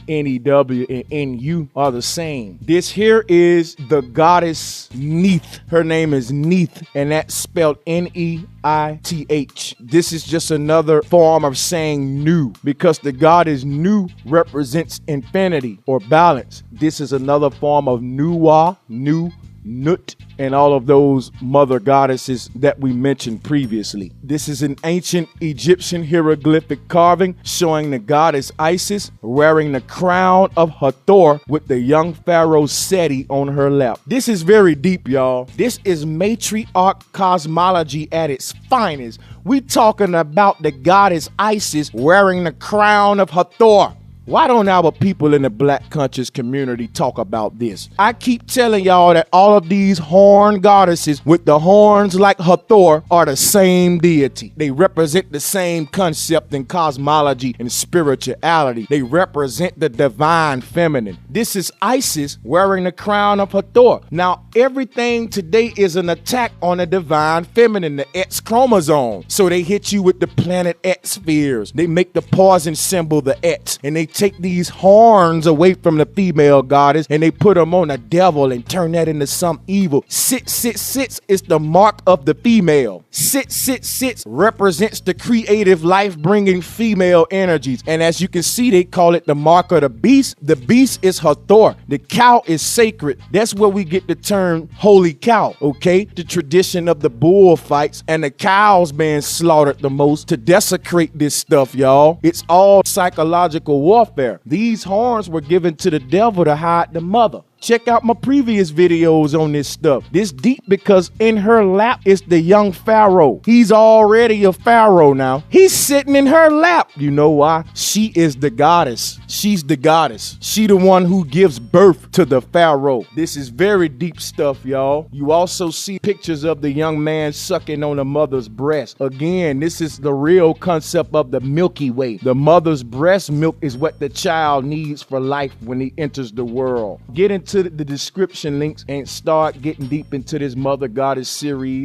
New and Nu are the same. This here is the goddess Neith. Her name is Neith, and that's spelled Neith. This is just another form of saying Nu, because the goddess Nu represents infinity or balance. This is another form of Nuwa, Nu, Nut, and all of those mother goddesses that we mentioned previously. This is an ancient Egyptian hieroglyphic carving showing the goddess Isis wearing the crown of Hathor with the young pharaoh Seti on her lap. This is very deep, y'all. This is matriarch cosmology at its finest. We talking about the goddess Isis wearing the crown of Hathor. Why don't our people in the Black conscious community talk about this? I keep telling y'all that all of these horn goddesses with the horns like Hathor are the same deity. They represent the same concept in cosmology and spirituality. They represent the divine feminine. This is Isis wearing the crown of Hathor. Now, everything today is an attack on the divine feminine, the X chromosome. So they hit you with the planet X spheres. They make the poison symbol the X, and they take these horns away from the female goddess and they put them on the devil and turn that into some evil. 666 is the mark of the female. 666 represents the creative, life-bringing female energies. And as you can see, they call it the mark of the beast. The beast is Hathor. The cow is sacred. That's where we get the term holy cow, okay? The tradition of the bullfights and the cows being slaughtered the most to desecrate this stuff, y'all. It's all psychological warfare. These horns were given to the devil to hide the mother. Check out my previous videos on this stuff. This deep because in her lap is the young pharaoh. He's already a pharaoh now. He's sitting in her lap. You know why? She is the goddess. She's the goddess. She the one who gives birth to the pharaoh. This is very deep stuff, y'all. You also see pictures of the young man sucking on the mother's breast. Again, this is the real concept of the Milky Way. The mother's breast milk is what the child needs for life when he enters the world. Get into the description links and start getting deep into this mother goddess series.